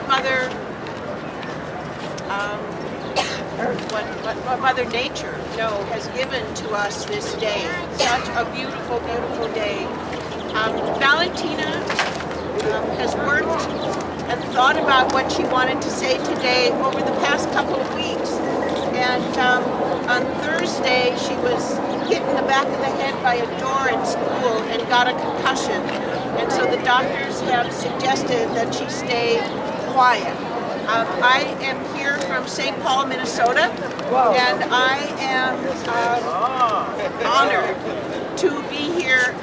Mother, what Mother Nature, has given to us this day. Such a beautiful, beautiful day. Valentina has worked and thought about what she wanted to say today over the past couple of weeks. And on Thursday, she was hit in the back of the head by a door in school and got a concussion. And so the doctors have suggested that she stay quiet. I am here from St. Paul, Minnesota, and I am honored to be here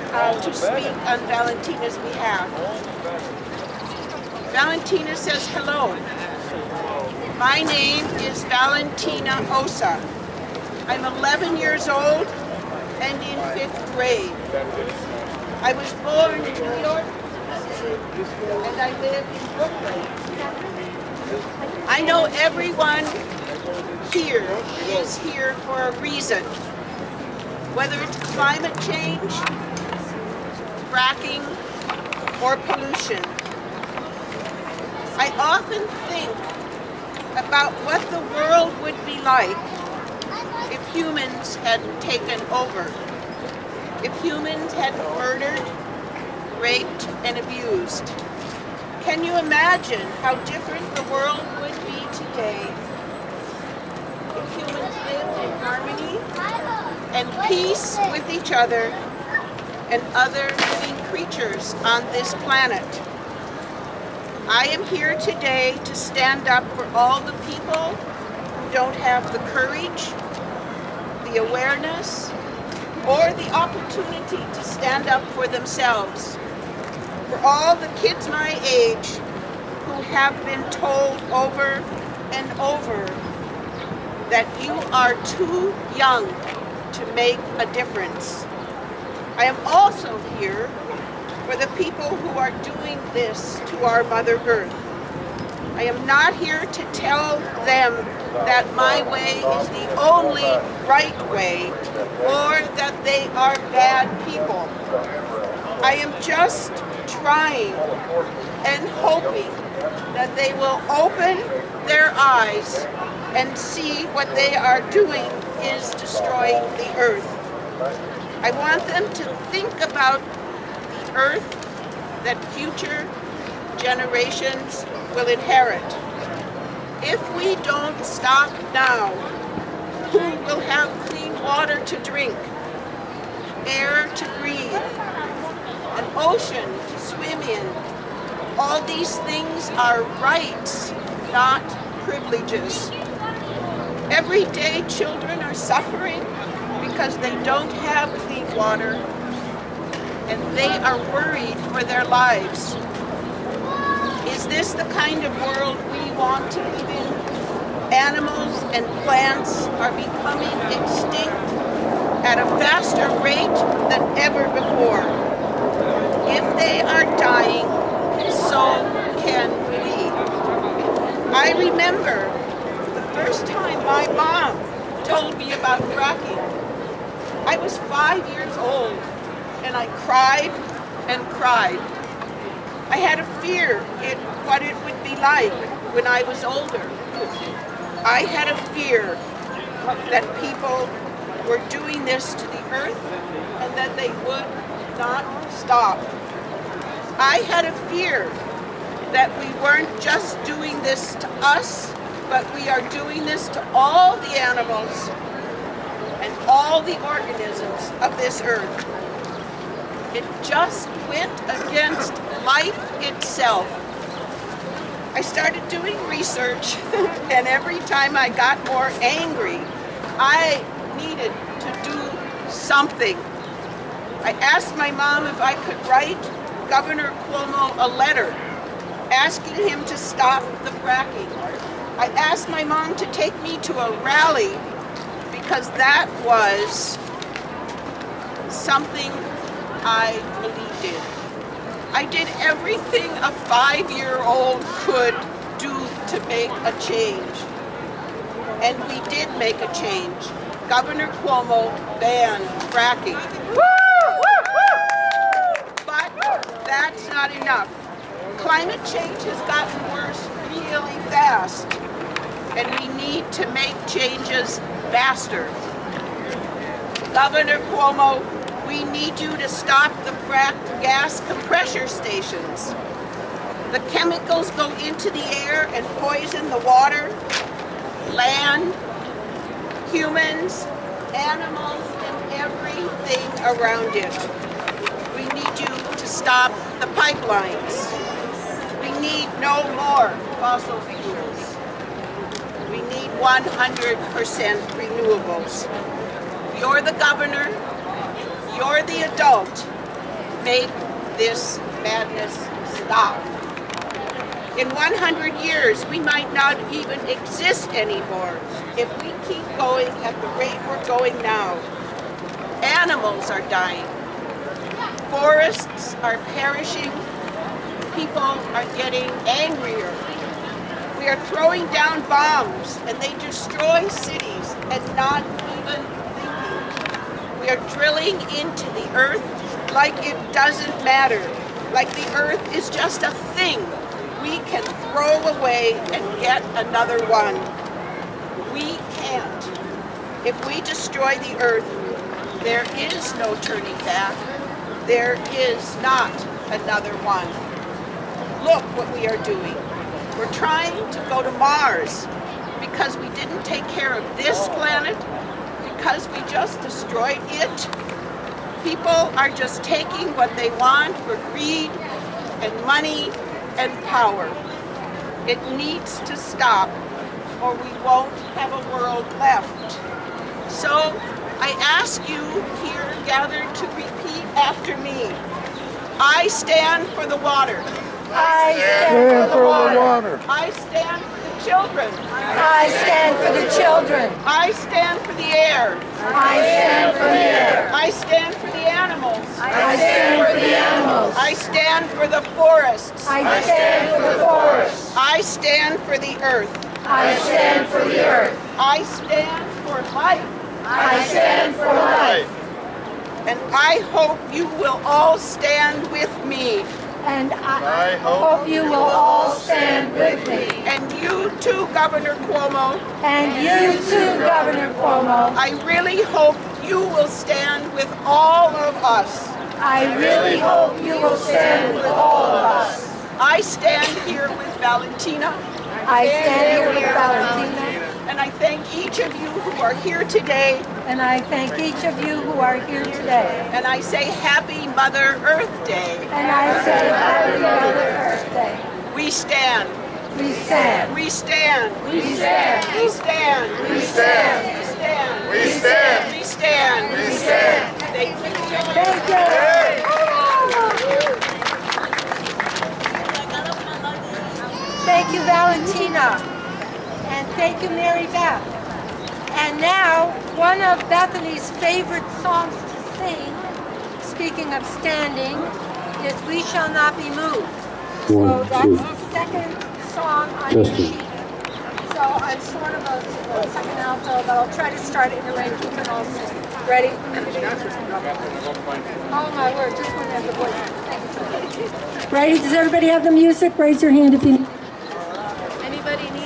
to speak on Valentina's behalf. Valentina says hello. My name is Valentina Osa. I'm 11 years old and in 5th grade. I was born in New York and I live in Brooklyn. I know everyone here is here for a reason, whether it's climate change, fracking, or pollution. I often think about what the world would be like if humans had taken over, if humans had murdered, raped, and abused. Can you imagine how different the world would be today if humans lived in harmony and peace with each other and other living creatures on this planet? I am here today to stand up for all the people who don't have the courage, the awareness, or the opportunity to stand up for themselves. For all the kids my age who have been told over and over that you are too young to make a difference. I am also here for the people who are doing this to our Mother Earth. I am not here to tell them that my way is the only right way or that they are bad people. I am just trying and hoping that they will open their eyes and see what they are doing is destroying the earth. I want them to think about the earth that future generations will inherit. If we don't stop now, who will have clean water to drink, air to breathe, an ocean to swim in? All these things are rights, not privileges. Every day children are suffering because they don't have clean water and they are worried for their lives. Is this the kind of world we want to live in? Animals and plants are becoming extinct at a faster rate than ever before. If they are dying, so can we. I remember the first time my mom told me about fracking. I was 5 years old and I cried and cried. I had a fear in what it would be like when I was older. I had a fear that people were doing this to the earth and that they would not stop. I had a fear that we weren't just doing this to us, but we are doing this to all the animals and all the organisms of this earth. It just went against life itself. I started doing research, and every time I got more angry, I needed to do something. I asked my mom if I could write Governor Cuomo a letter asking him to stop the fracking. I asked my mom to take me to a rally because that was something I believed in. I did everything a 5-year-old could do to make a change. And we did make a change. Governor Cuomo banned fracking. But that's not enough. Climate change has gotten worse really fast, and we need to make changes faster. Governor Cuomo, we need you to stop the fracked gas compressor stations. The chemicals go into the air and poison the water, land, humans, animals, and everything around it. We need you to stop the pipelines. We need no more fossil fuels. We need 100% renewables. You're the governor. You're the adult. Make this madness stop. In 100 years, we might not even exist anymore if we keep going at the rate we're going now. Animals are dying. Forests are perishing. People are getting angrier. We are throwing down bombs, and they destroy cities and not even thinking. We are drilling into the earth like it doesn't matter, like the earth is just a thing we can throw away and get another one. We can't. If we destroy the earth, there is no turning back. There is not another one. Look what we are doing. We're trying to go to Mars because we didn't take care of this planet, because we just destroyed it. People are just taking what they want for greed and money and power. It needs to stop, or we won't have a world left. So I ask you here gathered to repeat after me. I stand for the water. I stand for the water. I stand for the children. I stand for the children. I stand for the air. I stand for the air. I stand for the animals. I stand for the animals. I stand for the forests. I stand for the forests. I stand for the earth. I stand for the earth. I stand for life. I stand for life. And I hope you will all stand with me. And I hope you will all stand with me. And you too, Governor Cuomo. And you too, Governor Cuomo. I really hope you will stand with all of us. I really hope you will stand with all of us. I stand here with Valentina. I stand here with Valentina. And I thank each of you who are here today. And I thank each of you who are here today. And I say Happy Mother Earth Day. And I say Happy Mother Earth Day. We stand. We stand. We stand. We stand. We stand. We stand. We stand. We stand. We stand. We stand. Thank you. Thank you. Thank you, Valentina. And thank you, Mary Beth. And now, one of Bethany's favorite songs to sing, speaking of standing, is We Shall Not Be Moved. So that's the second song on your sheet. So I'm sort of a second alto, but I'll try to start it in a range we can all sing. Ready? Oh my word, just one has the voice. Thank you. Ready? Does everybody have the music? Raise your hand if you... Anybody need?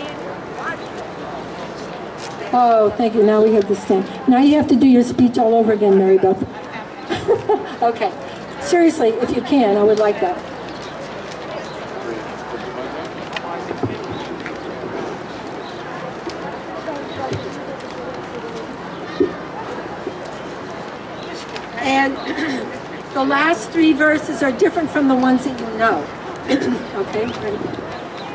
Oh, thank you. Now we have this thing. Now you have to do your speech all over again, Mary Beth. Okay. Seriously, if you can, I would like that. And the last three verses are different from the ones that you know. Okay, ready?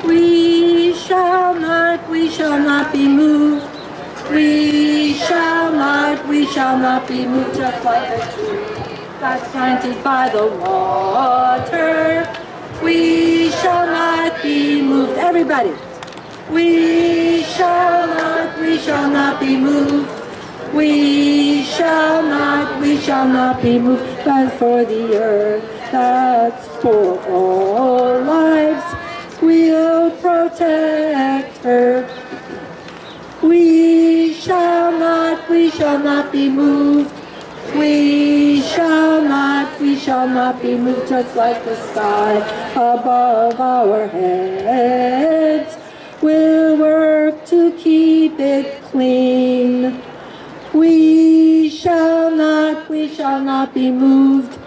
We shall not be moved. We shall not be moved, just like a tree that's planted by the water. We shall not be moved. Everybody. We shall not be moved. We shall not be moved, but for the earth that's for all lives, we'll protect her. We shall not be moved. We shall not be moved, just like the sky above our heads. We'll work to keep it clean. We shall not be moved.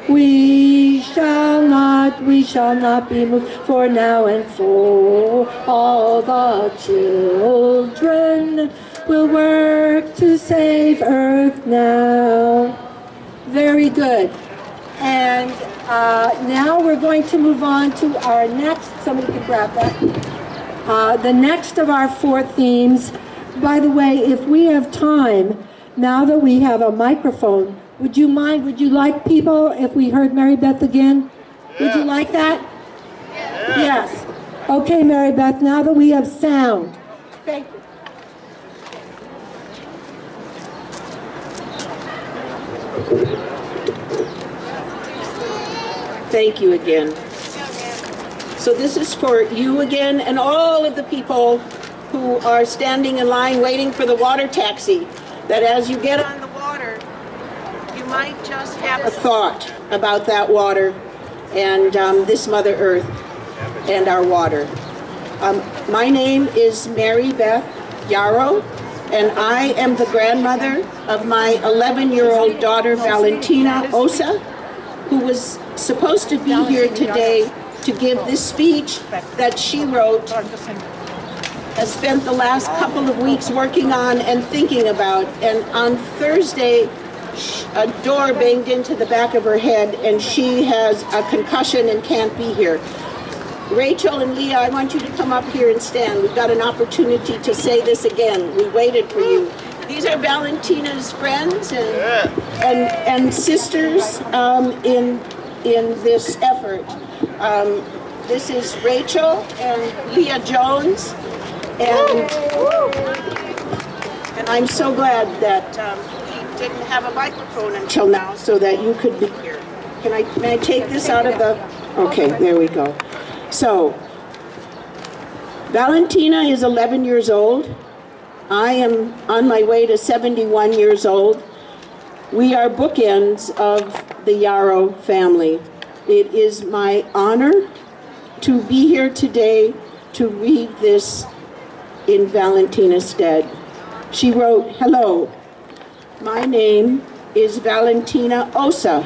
We shall not be moved. For now and for all the children, we'll work to save Earth now. Very good. And now we're going to move on to our next, somebody can grab that. The next of our 4 themes. By the way, if we have time, now that we have a microphone, would you like people if we heard Mary Beth again? Yeah. Would you like that? Yeah. Yes. Okay, Mary Beth, now that we have sound. Thank you. Thank you again. So this is for you again and all of the people who are standing in line waiting for the water taxi, that as you get on the water, you might just have a thought about that water and this Mother Earth and our water. My name is Mary Beth Yarrow, and I am the grandmother of my 11-year-old daughter, Valentina Osa, who was supposed to be here today to give this speech that she wrote, has spent the last couple of weeks working on and thinking about. And on Thursday, a door banged into the back of her head and she has a concussion and can't be here. Rachel and Leah, I want you to come up here and stand. We've got an opportunity to say this again. We waited for you. These are Valentina's friends and sisters in this effort. This is Rachel and Leah Jones, and I'm so glad that we didn't have a microphone until now so that you could be here. May I take this out of the, okay, there we go. So, Valentina is 11 years old. I am on my way to 71 years old. We are bookends of the Yarrow family. It is my honor to be here today to read this in Valentina's stead. She wrote, "Hello, my name is Valentina Osa.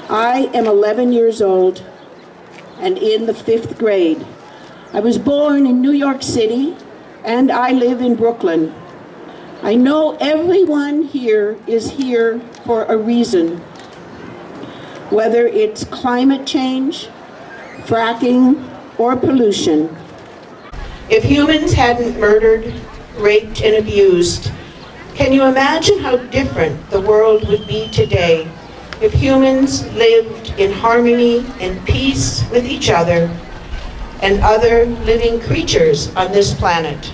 I am 11 years old and in the 5th grade. I was born in New York City and I live in Brooklyn. I know everyone here is here for a reason, whether it's climate change, fracking, or pollution. If humans hadn't murdered, raped, and abused, can you imagine how different the world would be today if humans lived in harmony and peace with each other and other living creatures on this planet?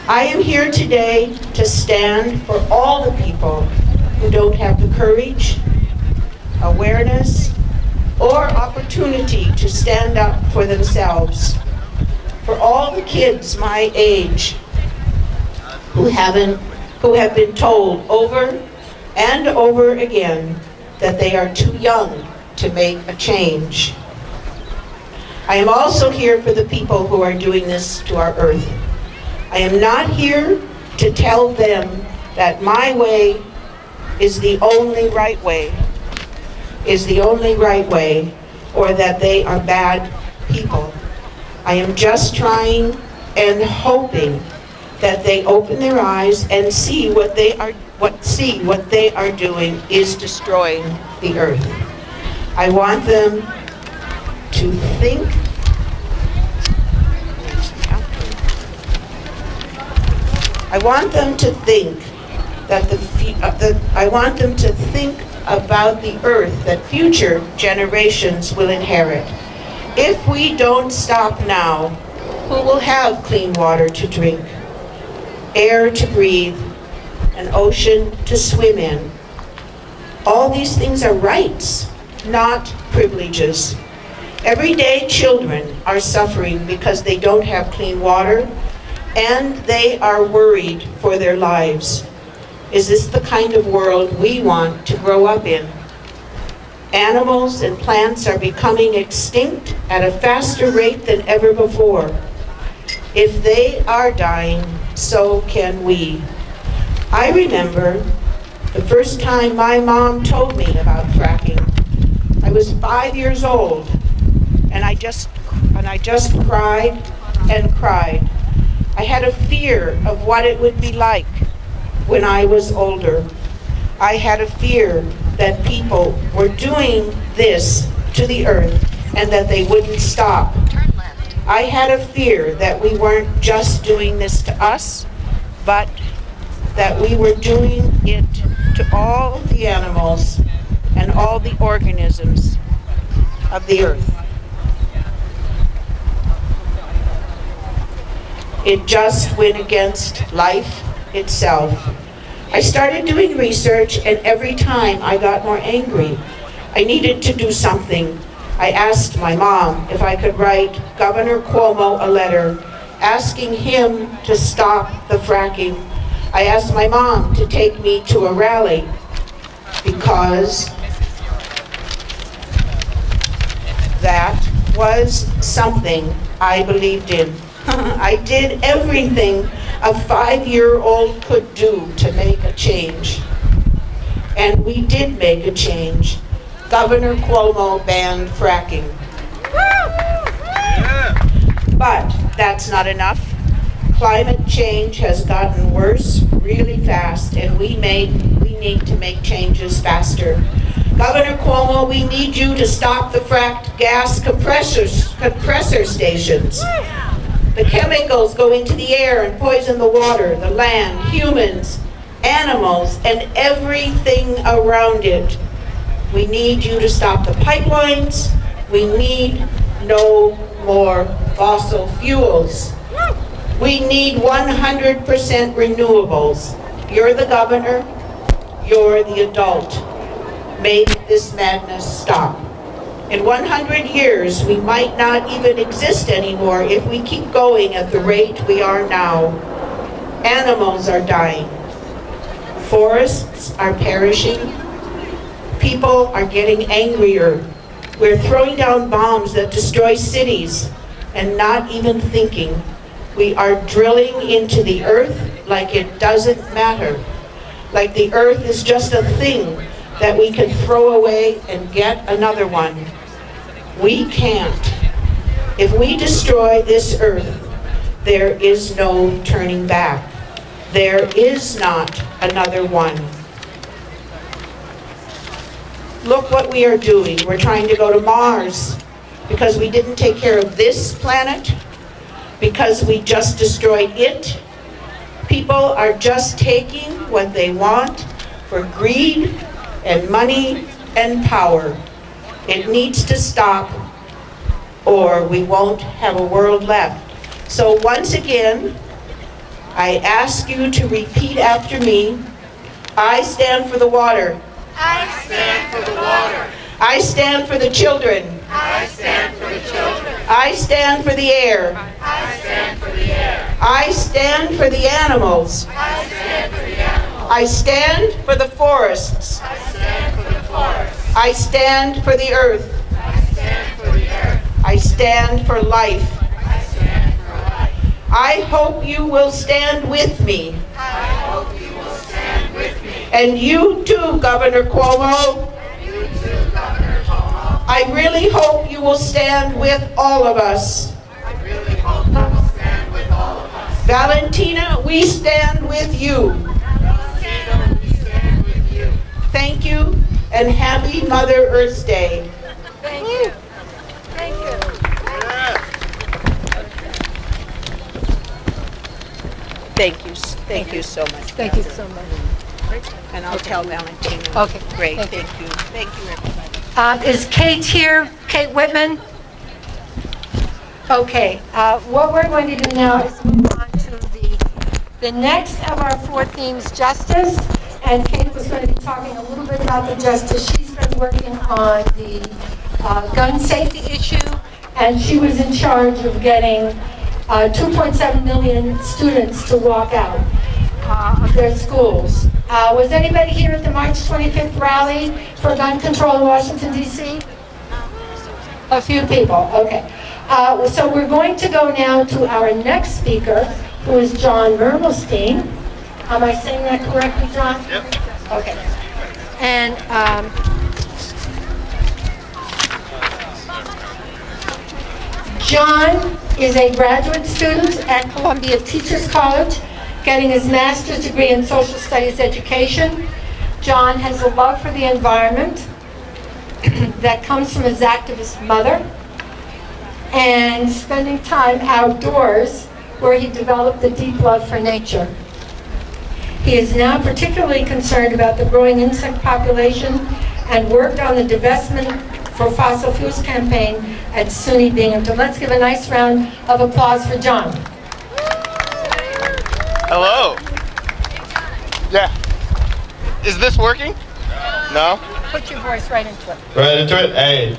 I am here today to stand for all the people who don't have the courage, awareness, or opportunity to stand up for themselves. For all the kids my age who have been told over and over again that they are too young to make a change. I am also here for the people who are doing this to our earth. I am not here to tell them that my way is the only right way, or that they are bad people. I am just trying and hoping that they open their eyes and see what they are doing is destroying the earth. I want them to think about the earth that future generations will inherit. If we don't stop now, who will have clean water to drink, air to breathe, an ocean to swim in? All these things are rights, not privileges. Everyday children are suffering because they don't have clean water, and they are worried for their lives. Is this the kind of world we want to grow up in? Animals and plants are becoming extinct at a faster rate than ever before. If they are dying, so can we. I remember the first time my mom told me about fracking. I was 5 years old, and I just cried and cried. I had a fear of what it would be like when I was older. I had a fear that people were doing this to the earth and that they wouldn't stop. I had a fear that we weren't just doing this to us, but that we were doing it to all the animals and all the organisms of the earth. It just went against life itself. I started doing research, and every time I got more angry. I needed to do something. I asked my mom if I could write Governor Cuomo a letter asking him to stop the fracking. I asked my mom to take me to a rally because that was something I believed in. I did everything a 5-year-old could do to make a change. And we did make a change. Governor Cuomo banned fracking. But that's not enough. Climate change has gotten worse really fast, and we need to make changes faster. Governor Cuomo, we need you to stop the fracked gas compressor stations. The chemicals go into the air and poison the water, the land, humans, animals, and everything around it. We need you to stop the pipelines. We need no more fossil fuels. We need 100% renewables. You're the governor. You're the adult. Make this madness stop. In 100 years, we might not even exist anymore if we keep going at the rate we are now. Animals are dying. Forests are perishing. People are getting angrier. We're throwing down bombs that destroy cities and not even thinking. We are drilling into the earth like it doesn't matter. Like the earth is just a thing that we can throw away and get another one. We can't. If we destroy this earth, there is no turning back. There is not another one. Look what we are doing. We're trying to go to Mars because we didn't take care of this planet, because we just destroyed it. People are just taking what they want for greed and money and power. It needs to stop, or we won't have a world left. So once again, I ask you to repeat after me. I stand for the water. I stand for the water. I stand for the children. I stand for the children. I stand for the air. I stand for the air. I stand for the animals. I stand for the animals. I stand for the forests. I stand for the forest. I stand for the earth. I stand for the earth. I stand for life. I stand for life. I hope you will stand with me. I hope you will stand with me. And you too, Governor Cuomo. You too, Governor Cuomo. I really hope you will stand with all of us. I really hope you will stand with all of us. Valentina, we stand with you. Valentina, we stand with you. Thank you, and happy Mother Earth Day. Thank you. Thank you. Thank you so much. Thank you so much. And I'll tell Valentina. Okay, Great, thank thank you. Thank you, everybody. Is Kate here? Kate Whitman? Okay, what we're going to do now is move on to the next of our four themes, justice. And Kate was going to be talking a little bit about the justice. She's been working on the gun safety issue, and she was in charge of getting 2.7 million students to walk out of their schools. Was anybody here at the March 25th rally for gun control in Washington, D.C.? A few people, okay. So we're going to go now to our next speaker, who is John Mermelstein. Am I saying that correctly, John? Yep. Okay. And John is a graduate student at Columbia Teachers College, getting his master's degree in social studies education. John has a love for the environment that comes from his activist mother, and spending time outdoors where he developed a deep love for nature. He is now particularly concerned about the growing insect population and worked on the divestment for fossil fuels campaign at SUNY Binghamton. Let's give a nice round of applause for John. Hello. Yeah. Is this working? No? Put your voice right into it. Right into it? Hey.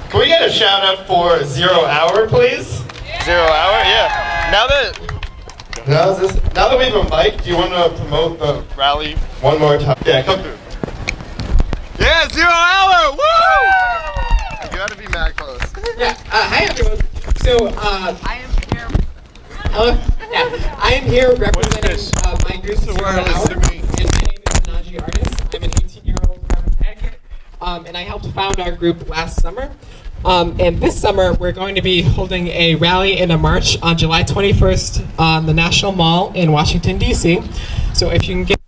Can we get a shout out for 0 Hour, please? 0 hour? Yeah. Now Now that we have a mic, do you want to promote the rally. one more time? Yeah, come through. Yeah, 0 hour! Woo! You gotta be mad close. Yeah. Hi everyone. So I am here. Hello. Yeah. I am here representing my group Zero Hour, and my name is Naji Artis. I'm an 18-year-old carbon advocate, and I helped found our group last summer. And this summer we're going to be holding a rally and a march on July 21st on the National Mall in Washington D.C. So if you can get.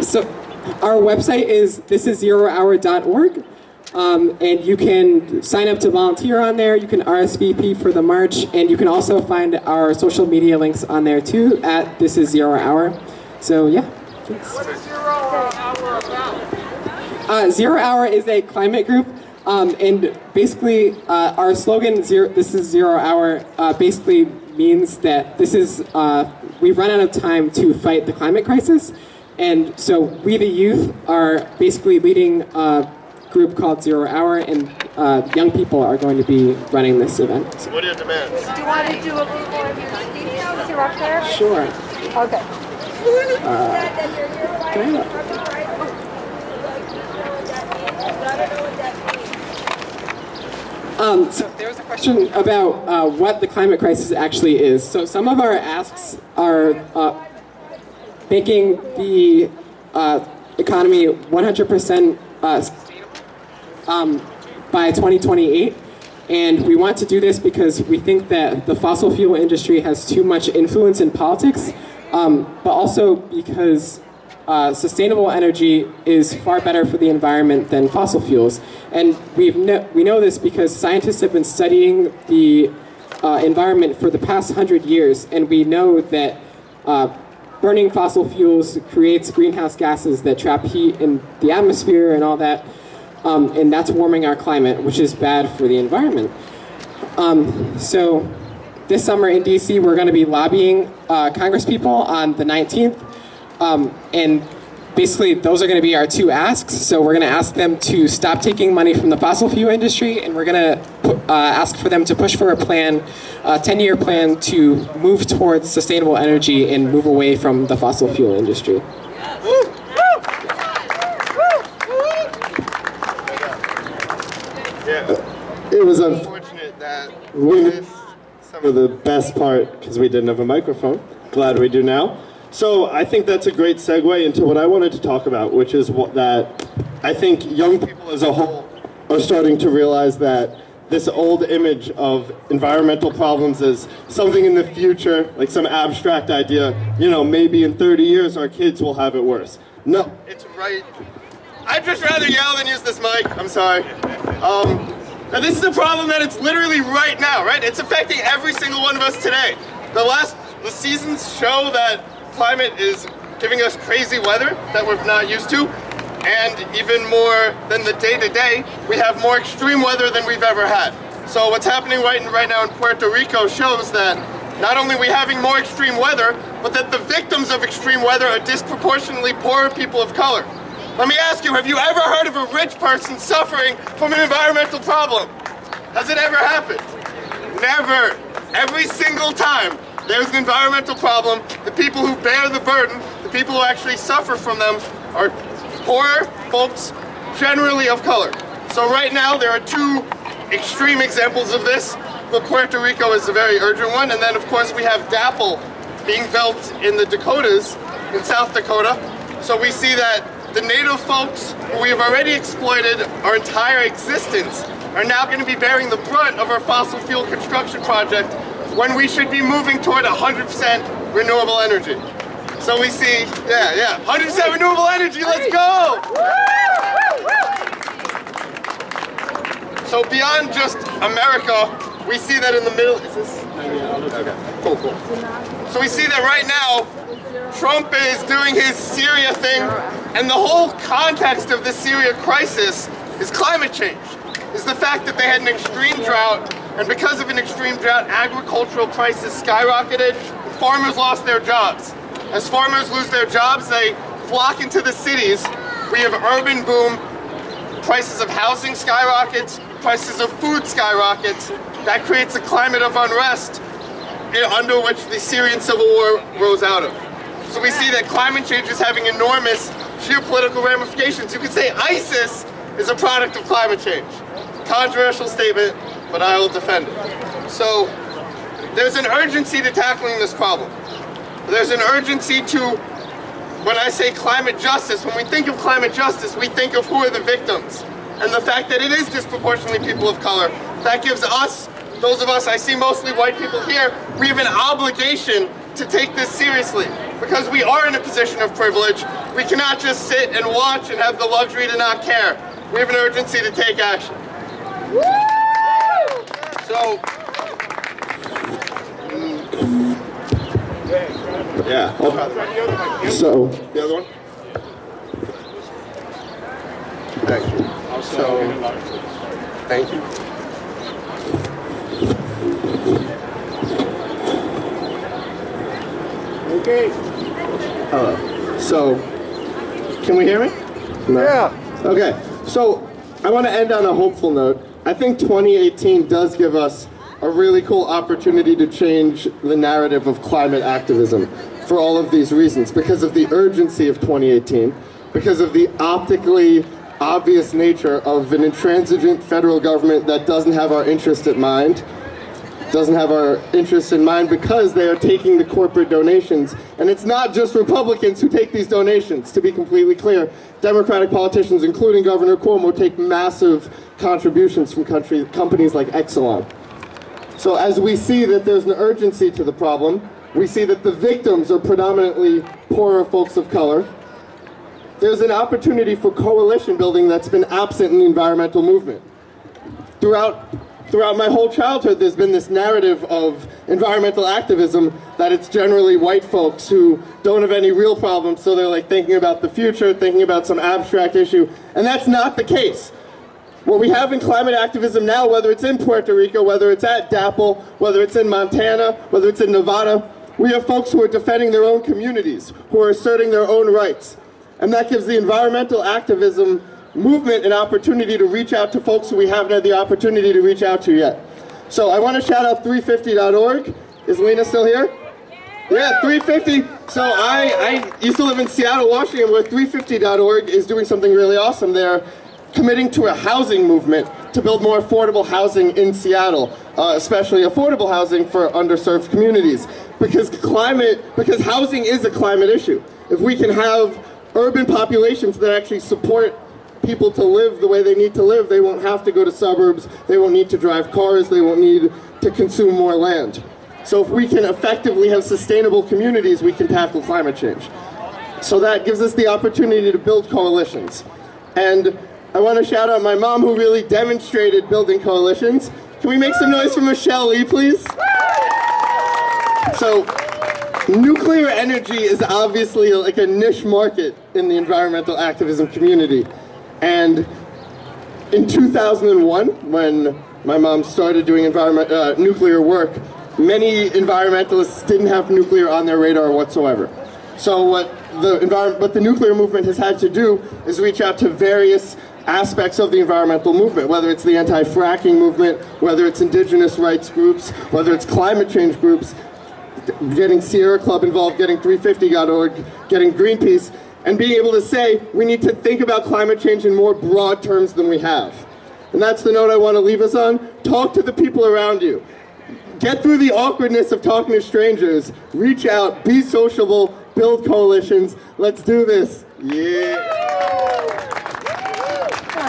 So our website is thisiszerohour.org, and you can sign up to volunteer on there. You can RSVP for the march, and you can also find our social media links on there too at This Is 0 Hour. So yeah. Thanks. What is 0 hour about? 0 Hour is a climate group, and basically our slogan "This is 0 Hour" basically means that this is we've run out of time to fight the climate crisis. And so we, the youth, are basically leading a group called 0 Hour, and young people are going to be running this event. So what are your demands? Do you want to do a little more of your speech since you're up there? Sure. Okay. So there was a question about what the climate crisis actually is. So some of our asks are making the economy 100% by 2028. And we want to do this because we think that the fossil fuel industry has too much influence in politics, but also because sustainable energy is far better for the environment than fossil fuels. And we know this because scientists have been studying the environment for the past 100 years, and we know that burning fossil fuels creates greenhouse gases that trap heat in the atmosphere and all that, and that's warming our climate, which is bad for the environment. So this summer in DC, we're going to be lobbying congresspeople on the 19th, and basically those are going to be our two asks. So we're going to ask them to stop taking money from the fossil fuel industry, and we're going to ask for them to push for a plan, a 10-year plan to move towards sustainable energy and move away from the fossil fuel industry. It was unfortunate that we missed some of the best part because we didn't have a microphone. Glad we do now. So I think that's a great segue into what I wanted to talk about, which is that I think young people as a whole are starting to realize that this old image of environmental problems is something in the future, like some abstract idea, maybe in 30 years our kids will have it worse. No, it's right. I'd just rather yell than use this mic. I'm sorry. And this is a problem that it's literally right now, right? It's affecting every single one of us today. The seasons show that climate is giving us crazy weather that we're not used to. And even more than the day-to-day, we have more extreme weather than we've ever had. So what's happening right now in Puerto Rico shows that not only are we having more extreme weather, but that the victims of extreme weather are disproportionately poorer people of color. Let me ask you, have you ever heard of a rich person suffering from an environmental problem? Has it ever happened? Never. Every single time there's an environmental problem, the people who bear the burden, the people who actually suffer from them, are poorer folks, generally of color. So right now there are two extreme examples of this, but Puerto Rico is a very urgent one, and then of course we have DAPL being built in the Dakotas, in South Dakota. So we see that the native folks who we have already exploited our entire existence are now going to be bearing the brunt of our fossil fuel construction project when we should be moving toward 100% renewable energy. So we see, 100% renewable energy, let's go! So beyond just America, we see that in the middle, is this? Okay, cool. So we see that right now, Trump is doing his Syria thing, and the whole context of the Syria crisis is climate change. Is the fact that they had an extreme drought, and because of an extreme drought, agricultural prices skyrocketed, farmers lost their jobs. As farmers lose their jobs, they flock into the cities. We have urban boom, prices of housing skyrockets, prices of food skyrockets. That creates a climate of unrest under which the Syrian civil war rose out of. So we see that climate change is having enormous geopolitical ramifications. You could say ISIS is a product of climate change. Controversial statement, but I will defend it. So there's an urgency to tackling this problem. There's an urgency to, when I say climate justice, when we think of climate justice, we think of who are the victims. And the fact that it is disproportionately people of color, that gives us, those of us, I see mostly white people here, we have an obligation to take this seriously. Because we are in a position of privilege, we cannot just sit and watch and have the luxury to not care. We have an urgency to take action. So, So, the other one? Thank you. Thank you. okay. So, can we hear me? No. Yeah. Okay, so I want to end on a hopeful note. I think 2018 does give us a really cool opportunity to change the narrative of climate activism for all of these reasons, because of the urgency of 2018, because of the optically obvious nature of an intransigent federal government that doesn't have our interest in mind, because they are taking the corporate donations. And it's not just Republicans who take these donations, to be completely clear. Democratic politicians, including Governor Cuomo, take massive contributions from companies like Exelon. So as we see that there's an urgency to the problem, we see that the victims are predominantly poorer folks of color. There's an opportunity for coalition building that's been absent in the environmental movement. Throughout my whole childhood, there's been this narrative of environmental activism that it's generally white folks who don't have any real problems, so they're like thinking about the future, thinking about some abstract issue, and that's not the case. What we have in climate activism now, whether it's in Puerto Rico, whether it's at DAPL, whether it's in Montana, whether it's in Nevada, we have folks who are defending their own communities, who are asserting their own rights. And that gives the environmental activism movement an opportunity to reach out to folks who we haven't had the opportunity to reach out to yet. So I want to shout out 350.org. Is Lena still here? Yeah, 350. So I used to live in Seattle, Washington, where 350.org is doing something really awesome. They're committing to a housing movement to build more affordable housing in Seattle, especially affordable housing for underserved communities. Because housing is a climate issue. If we can have urban populations that actually support people to live the way they need to live, they won't have to go to suburbs, they won't need to drive cars, they won't need to consume more land. So if we can effectively have sustainable communities, we can tackle climate change. So that gives us the opportunity to build coalitions. And I want to shout out my mom, who really demonstrated building coalitions. Can we make some noise for Michelle Lee, please? So, nuclear energy is obviously like a niche market in the environmental activism community. And in 2001, when my mom started doing nuclear work, many environmentalists didn't have nuclear on their radar whatsoever. So what the nuclear movement has had to do is reach out to various aspects of the environmental movement, whether it's the anti-fracking movement, whether it's indigenous rights groups, whether it's climate change groups, getting Sierra Club involved, getting 350.org, getting Greenpeace, and being able to say we need to think about climate change in more broad terms than we have. And that's the note I want to leave us on. Talk to the people around you. Get through the awkwardness of talking to strangers. Reach out, be sociable, build coalitions. Let's do this. Yeah.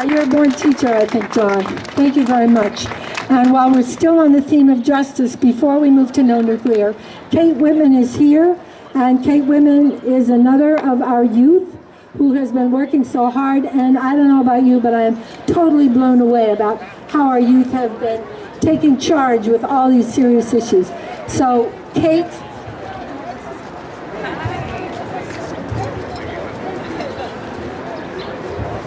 You're a born teacher, I think, John. Thank you very much. And while we're still on the theme of justice, before we move to no nuclear, Kate Whitman is here. And Kate Whitman is another of our youth who has been working so hard. And I don't know about you, but I am totally blown away about how our youth have been taking charge with all these serious issues. So, Kate.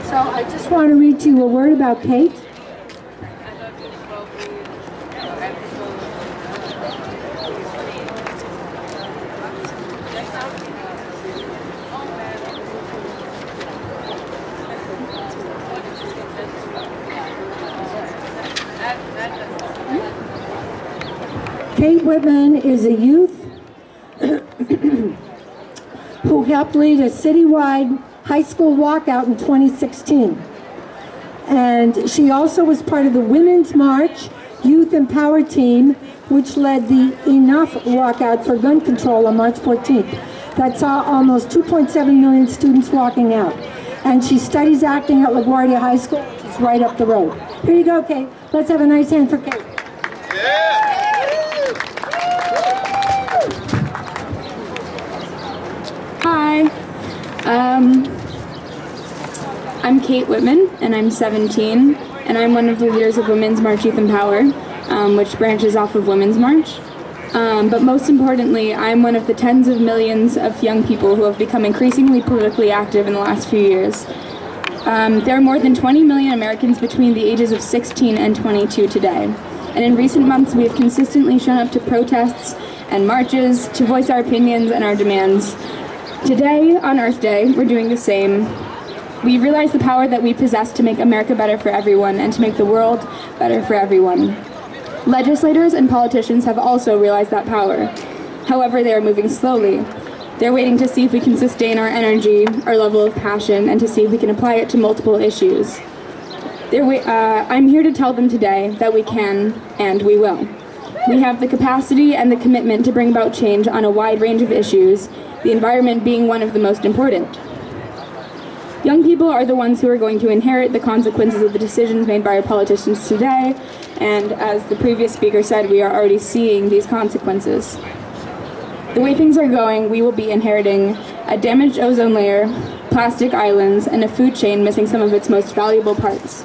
So I just want to read to you a word about Kate. Kate Whitman is a youth who helped lead a citywide high school walkout in 2016. And she also was part of the Women's March Youth Empower team, which led the Enough walkout for gun control on March 14th. That saw almost 2.7 million students walking out. And she studies acting at LaGuardia High School, which is right up the road. Here you go, Kate. Let's have a nice hand for Kate. Hi, I'm Kate Whitman, and I'm 17, and I'm one of the leaders of Women's March Youth Empower, which branches off of Women's March. But most importantly, I'm one of the tens of millions of young people who have become increasingly politically active in the last few years. There are more than 20 million Americans between the ages of 16 and 22 today. And in recent months, we have consistently shown up to protests and marches to voice our opinions and our demands. Today, on Earth Day, we're doing the same. We realize the power that we possess to make America better for everyone and to make the world better for everyone. Legislators and politicians have also realized that power. However, they are moving slowly. They're waiting to see if we can sustain our energy, our level of passion, and to see if we can apply it to multiple issues. I'm here to tell them today that we can and we will. We have the capacity and the commitment to bring about change on a wide range of issues, the environment being one of the most important. Young people are the ones who are going to inherit the consequences of the decisions made by our politicians today, and as the previous speaker said, we are already seeing these consequences. The way things are going, we will be inheriting a damaged ozone layer, plastic islands, and a food chain missing some of its most valuable parts.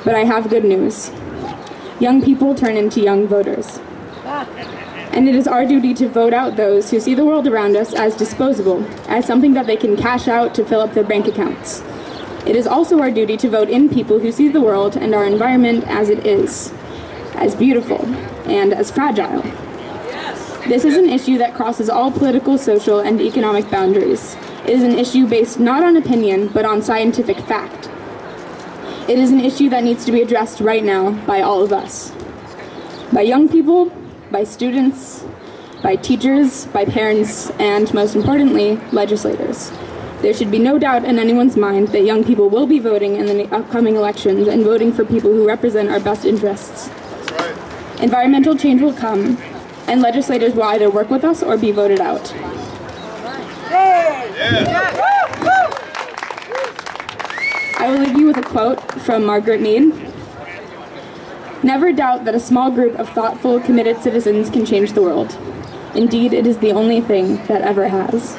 But I have good news. Young people turn into young voters. And it is our duty to vote out those who see the world around us as disposable, as something that they can cash out to fill up their bank accounts. It is also our duty to vote in people who see the world and our environment as it is, as beautiful and as fragile. This is an issue that crosses all political, social, and economic boundaries. It is an issue based not on opinion, but on scientific fact. It is an issue that needs to be addressed right now by all of us. By young people, by students, by teachers, by parents, and most importantly, legislators. There should be no doubt in anyone's mind that young people will be voting in the upcoming elections and voting for people who represent our best interests. That's right. Environmental change will come, and legislators will either work with us or be voted out. I will leave you with a quote from Margaret Mead. Never doubt that a small group of thoughtful, committed citizens can change the world. Indeed, it is the only thing that ever has.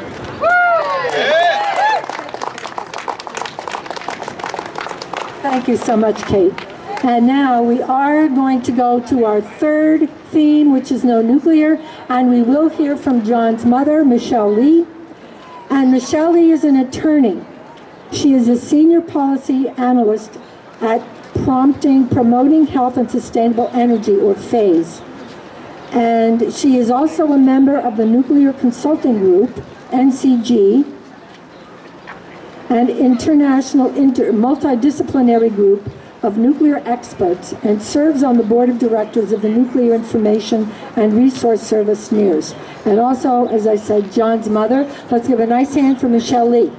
Thank you so much, Kate. And now we are going to go to our third theme, which is no nuclear, and we will hear from John's mother, Michelle Lee. And Michelle Lee is an attorney. She is a senior policy analyst at Promoting Health and Sustainable Energy, or PHASE. And she is also a member of the Nuclear Consulting Group, NCG, and International Multidisciplinary Group of Nuclear Experts, and serves on the Board of Directors of the Nuclear Information and Resource Service, NIRS. And also, as I said, John's mother. Let's give a nice hand for Michelle Lee.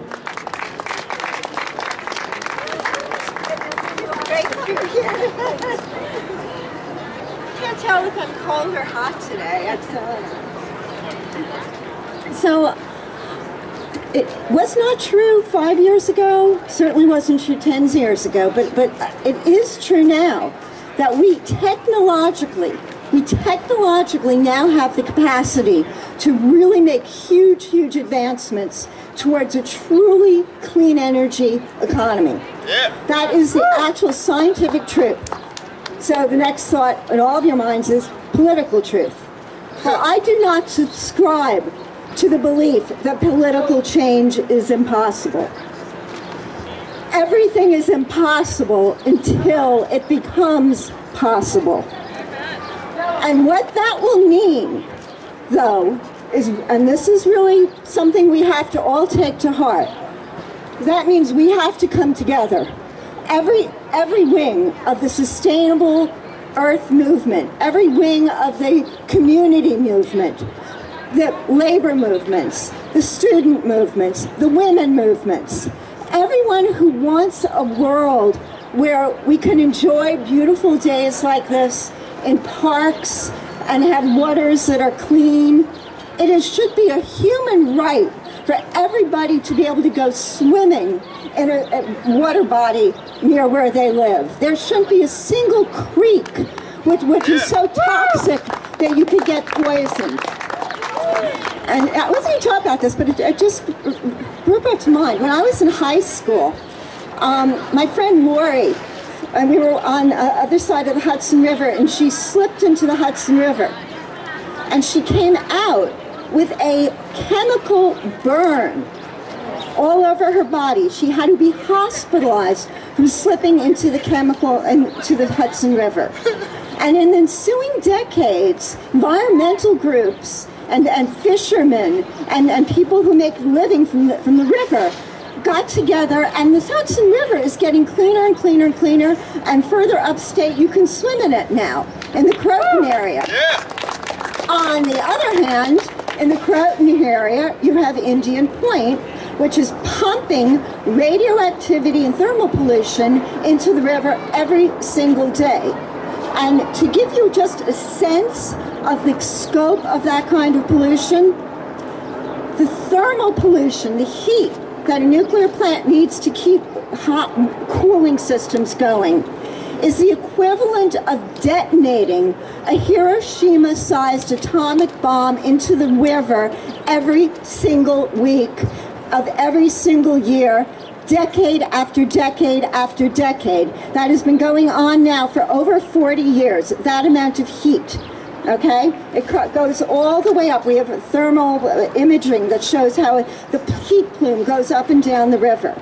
you're here. Can't tell if I'm cold or hot today. So, it was not true 5 years ago. Certainly wasn't true 10 years ago. But it is true now that we technologically now have the capacity to really make huge advancements towards a truly clean energy economy. Yeah. That is the actual scientific truth. So the next thought in all of your minds is political truth. Well, I do not subscribe to the belief that political change is impossible. Everything is impossible until it becomes possible. And what that will mean, though, is, and this is really something we have to all take to heart, that means we have to come together. Every wing of the sustainable earth movement, every wing of the community movement, the labor movements, the student movements, the women movements, everyone who wants a world where we can enjoy beautiful days like this in parks and have waters that are clean. Should be a human right for everybody to be able to go swimming in a water body near where they live. There shouldn't be a single creek which is so toxic that you could get poisoned. And I wasn't going to talk about this, but it just brought back to mind. When I was in high school, my friend Lori, and we were on the other side of the Hudson River, and she slipped into the Hudson River. And she came out with a chemical burn all over her body. She had to be hospitalized from slipping into the Hudson River. And in the ensuing decades, environmental groups and fishermen and people who make a living from the river got together, and the Hudson River is getting cleaner and cleaner and cleaner, and further upstate you can swim in it now, in the Croton area. Yeah. On the other hand, in the Croton area, you have Indian Point, which is pumping radioactivity and thermal pollution into the river every single day. And to give you just a sense of the scope of that kind of pollution, the thermal pollution, the heat that a nuclear plant needs to keep hot cooling systems going, is the equivalent of detonating a Hiroshima-sized atomic bomb into the river every single week of every single year, decade after decade after decade. That has been going on now for over 40 years, that amount of heat. Okay? It goes all the way up. We have thermal imaging that shows how the heat plume goes up and down the river.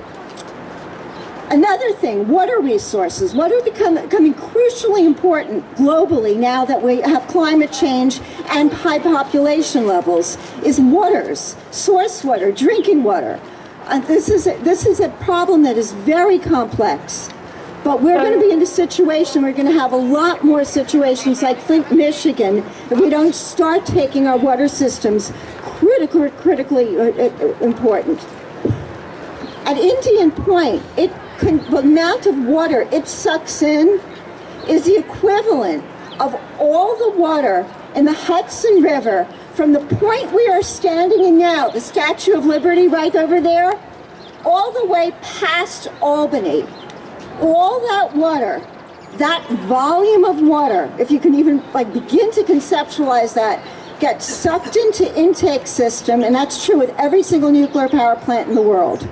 Another thing, water resources. Water are becoming crucially important globally now that we have climate change and high population levels, is waters, source water, drinking water. This is a problem that is very complex. But we're going to be in a situation, we're going to have a lot more situations like Flint, Michigan, if we don't start taking our water systems critically important. At Indian Point, the amount of water it sucks in is the equivalent of all the water in the Hudson River from the point we are standing in now, the Statue of Liberty right over there, all the way past Albany. All that water, that volume of water, if you can even begin to conceptualize that, gets sucked into intake system, and that's true with every single nuclear power plant in the world.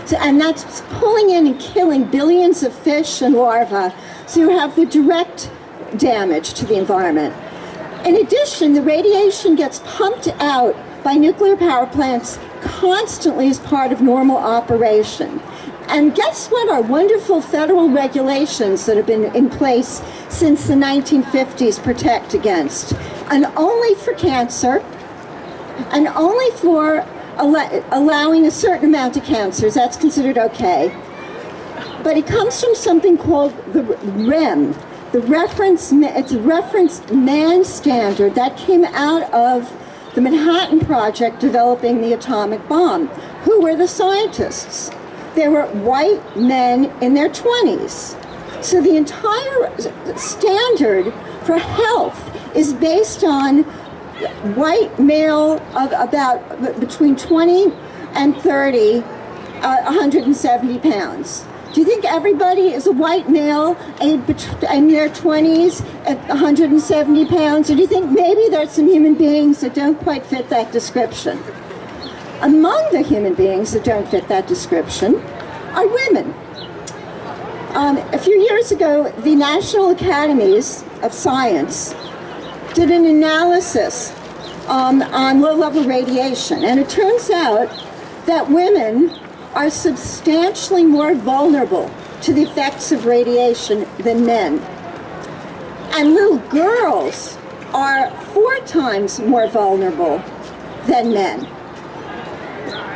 So, and that's pulling in and killing billions of fish and larvae, so you have the direct damage to the environment. In addition, the radiation gets pumped out by nuclear power plants constantly as part of normal operation. And guess what our wonderful federal regulations that have been in place since the 1950s protect against? And only for cancer, and only for allowing a certain amount of cancers, that's considered okay. But it comes from something called the REM, it's a reference man standard that came out of the Manhattan Project developing the atomic bomb. Who were the scientists? They were white men in their 20s. So the entire standard for health is based on white male of about between 20 and 30, 170 pounds. Do you think everybody is a white male in their 20s at 170 pounds? Or do you think maybe there's some human beings that don't quite fit that description? Among the human beings that don't fit that description are women. A few years ago, the National Academies of Science did an analysis on low-level radiation, and it turns out that women are substantially more vulnerable to the effects of radiation than men. And little girls are 4 times more vulnerable than men.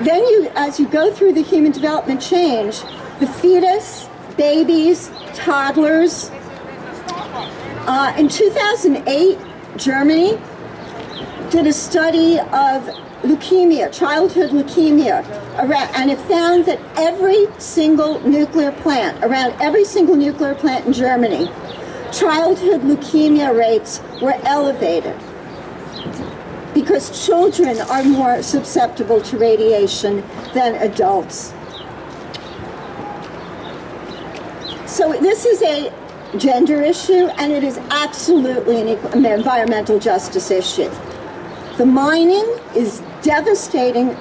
Then as you go through the human development change, the fetus, babies, toddlers. In 2008, Germany did a study of leukemia, childhood leukemia, and it found that around every single nuclear plant in Germany, childhood leukemia rates were elevated because children are more susceptible to radiation than adults. So this is a gender issue, and it is absolutely an environmental justice issue. The mining is devastating,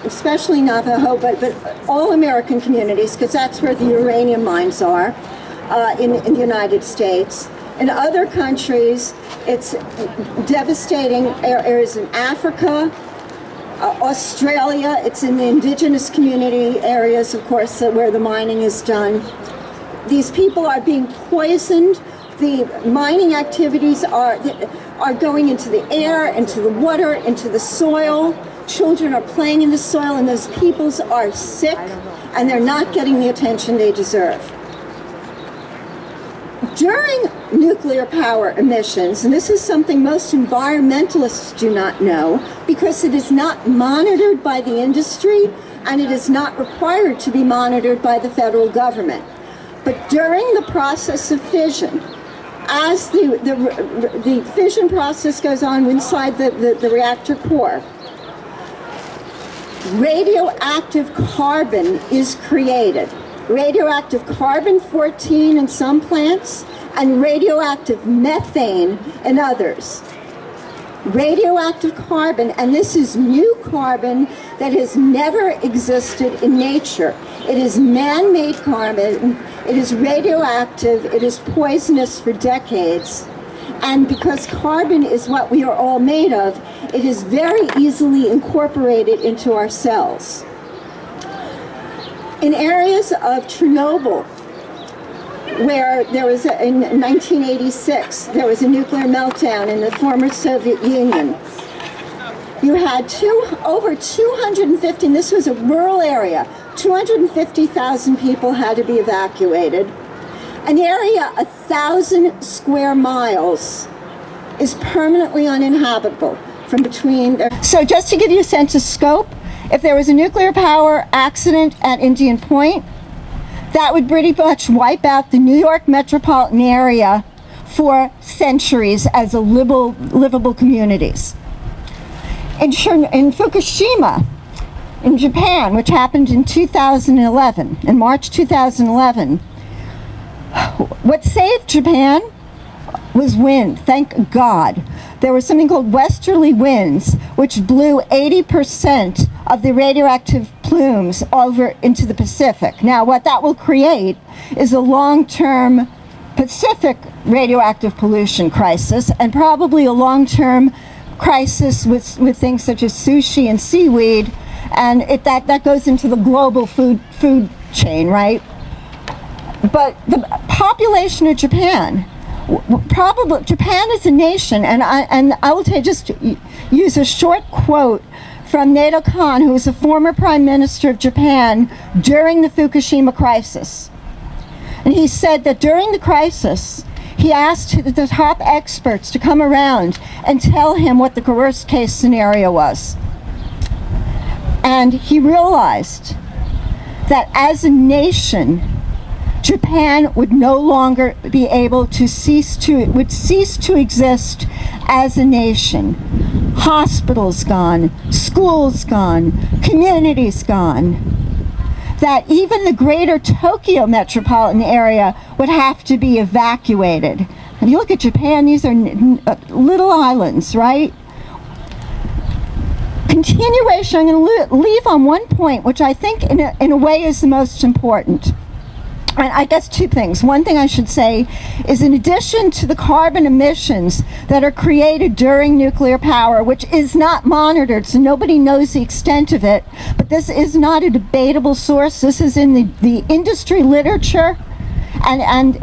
especially Navajo, but all American communities, because that's where the uranium mines are in the United States. In other countries, it's devastating areas in Africa, Australia. It's in the indigenous community areas, of course, where the mining is done. These people are being poisoned. The mining activities are going into the air, into the water, into the soil. Children are playing in the soil, and those peoples are sick, and they're not getting the attention they deserve. During nuclear power emissions, and this is something most environmentalists do not know, because it is not monitored by the industry, and it is not required to be monitored by the federal government. But during the process of fission, as the fission process goes on inside the reactor core, radioactive carbon is created. Radioactive carbon-14 in some plants, and radioactive methane in others. Radioactive carbon, and this is new carbon that has never existed in nature. It is man-made carbon, it is radioactive, it is poisonous for decades, and because carbon is what we are all made of, it is very easily incorporated into our cells. In areas of Chernobyl, where there was, in 1986, there was a nuclear meltdown in the former Soviet Union. You had over 250, and this was a rural area, 250,000 people had to be evacuated. An area 1,000 square miles is permanently uninhabitable from between there. So just to give you a sense of scope, if there was a nuclear power accident at Indian Point, that would pretty much wipe out the New York metropolitan area for centuries as a livable communities. In Fukushima, in Japan, which happened in 2011, in March 2011, what saved Japan was wind, thank God. There was something called westerly winds, which blew 80% of the radioactive plumes over into the Pacific. Now, what that will create is a long-term Pacific radioactive pollution crisis, and probably a long-term crisis with things such as sushi and seaweed, and that goes into the global food chain, right? But the population of Japan, Japan is a nation, and I will just use a short quote from Nato Kan, who was a former Prime Minister of Japan during the Fukushima crisis. And he said that during the crisis, he asked the top experts to come around and tell him what the worst case scenario was. And he realized that as a nation, Japan would no longer be able to cease to exist as a nation. Hospitals gone, schools gone, communities gone. That even the greater Tokyo metropolitan area would have to be evacuated. If you look at Japan, these are little islands, right? Continuation, I'm going to leave on one point, which I think in a way is the most important. And I guess two things. One thing I should say is, in addition to the carbon emissions that are created during nuclear power, which is not monitored, so nobody knows the extent of it, but this is not a debatable source. This is in the industry literature, and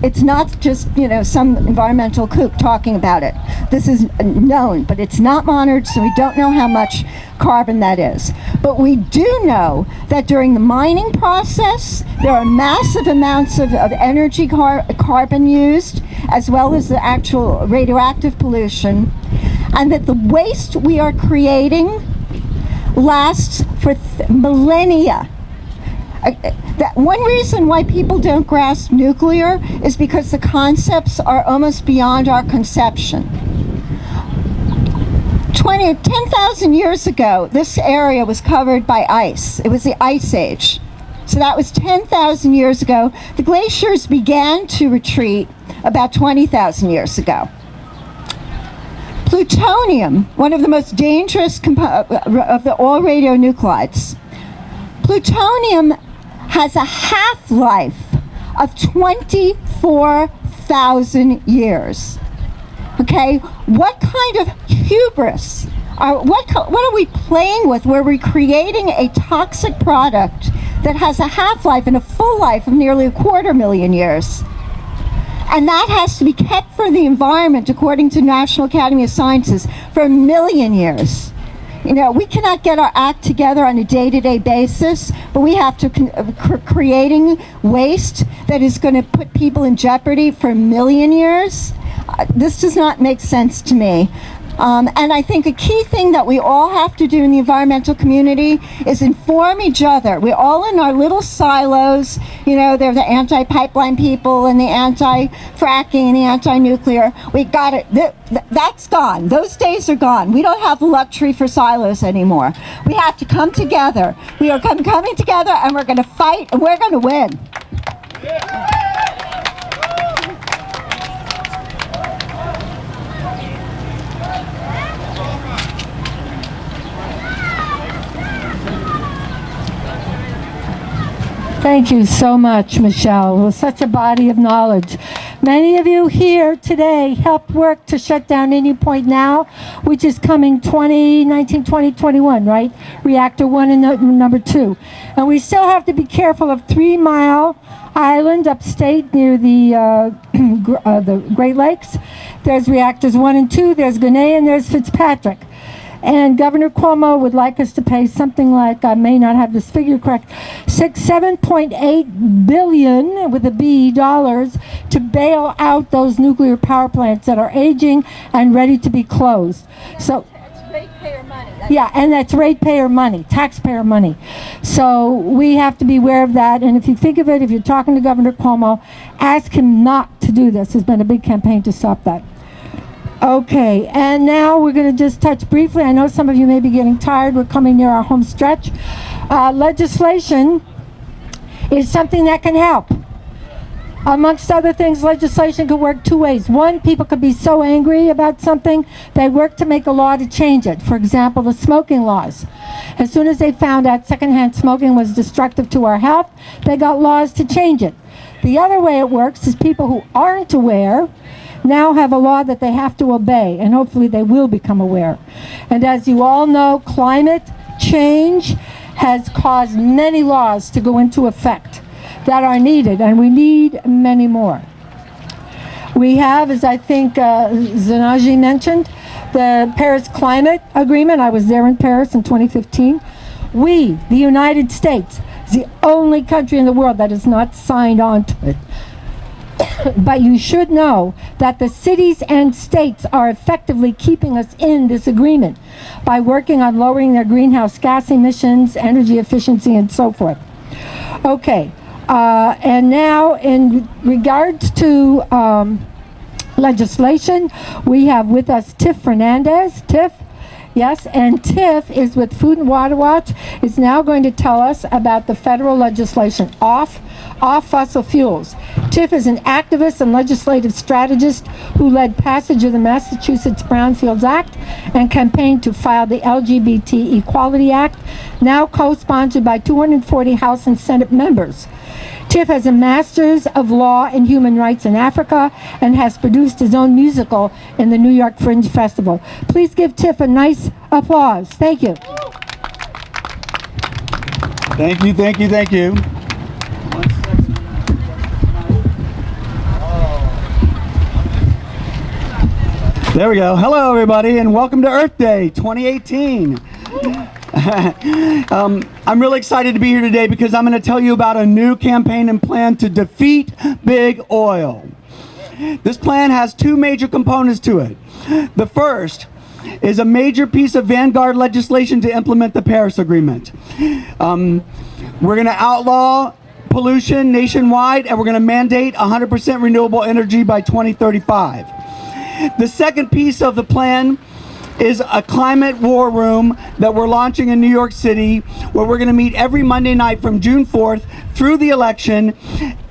it's not just, you know, some environmental kook talking about it. This is known, but it's not monitored, so we don't know how much carbon that is. But we do know that during the mining process, there are massive amounts of energy carbon used, as well as the actual radioactive pollution, and that the waste we are creating lasts for millennia. That one reason why people don't grasp nuclear is because the concepts are almost beyond our conception. 10,000 years ago, this area was covered by ice. It was the Ice Age. So that was 10,000 years ago. The glaciers began to retreat about 20,000 years ago. Plutonium, one of the most dangerous of the all radionuclides. Plutonium has a half-life of 24,000 years. Okay, what kind of hubris, what are we playing with where we're creating a toxic product that has a half-life and a full life of nearly 250,000 years? And that has to be kept for the environment, according to National Academy of Sciences, for 1 million years. You know, we cannot get our act together on a day-to-day basis, but we have to creating waste that is going to put people in jeopardy for 1 million years. This does not make sense to me. And I think a key thing that we all have to do in the environmental community is inform each other. We're all in our little silos. You know, they're the anti-pipeline people and the anti-fracking and the anti-nuclear. We got it. That's gone. Those days are gone. We don't have the luxury for silos anymore. We have to come together. We are coming together, and we're going to fight, and we're going to win. Thank you so much, Michelle. It was such a body of knowledge. Many of you here today helped work to shut down Indian Point Now, which is coming 2021, right? Reactor 1 and number 2. And we still have to be careful of 3 Mile Island upstate near the Great Lakes. There's reactors 1 and 2, there's Gunay, and there's Fitzpatrick. And Governor Cuomo would like us to pay something like, I may not have this figure correct, $7.8 billion with a B dollars to bail out those nuclear power plants that are aging and ready to be closed. So that's ratepayer money. Yeah, and that's ratepayer money, taxpayer money. So we have to be aware of that. And if you think of it, if you're talking to Governor Cuomo, ask him not to do this. There's been a big campaign to stop that. Okay, and now we're going to just touch briefly. I know some of you may be getting tired. We're coming near our home stretch. Legislation is something that can help. Amongst other things, legislation could work 2 ways. One, people could be so angry about something, they work to make a law to change it. For example, the smoking laws. As soon as they found out secondhand smoking was destructive to our health, they got laws to change it. The other way it works is people who aren't aware now have a law that they have to obey, and hopefully they will become aware. And as you all know, climate change has caused many laws to go into effect that are needed, and we need many more. We have, as I think Zanaji mentioned, the Paris Climate Agreement. I was there in Paris in 2015. We, the United States, is the only country in the world that has not signed on to it. But you should know that the cities and states are effectively keeping us in this agreement by working on lowering their greenhouse gas emissions, energy efficiency, and so forth. Okay, And now, in regards to legislation, we have with us Tiff Fernandez. Tiff, yes, and Tiff is with Food and Water Watch, is now going to tell us about the federal legislation off fossil fuels. Tiff is an activist and legislative strategist who led passage of the Massachusetts Brownfields Act and campaigned to file the LGBT Equality Act, now co-sponsored by 240 House and Senate members. Tiff has a Master's of Law and Human Rights in Africa and has produced his own musical in the New York Fringe Festival. Please give Tiff a nice applause. Thank you. Thank you, thank you, thank you. There we go. Hello, everybody, and welcome to Earth Day 2018. I'm really excited to be here today because I'm going to tell you about a new campaign and plan to defeat big oil. This plan has two major components to it. The first is a major piece of vanguard legislation to implement the Paris Agreement. We're going to outlaw pollution nationwide, and we're going to mandate 100% renewable energy by 2035. The second piece of the plan is a climate war room that we're launching in New York City, where we're going to meet every Monday night from June 4th through the election,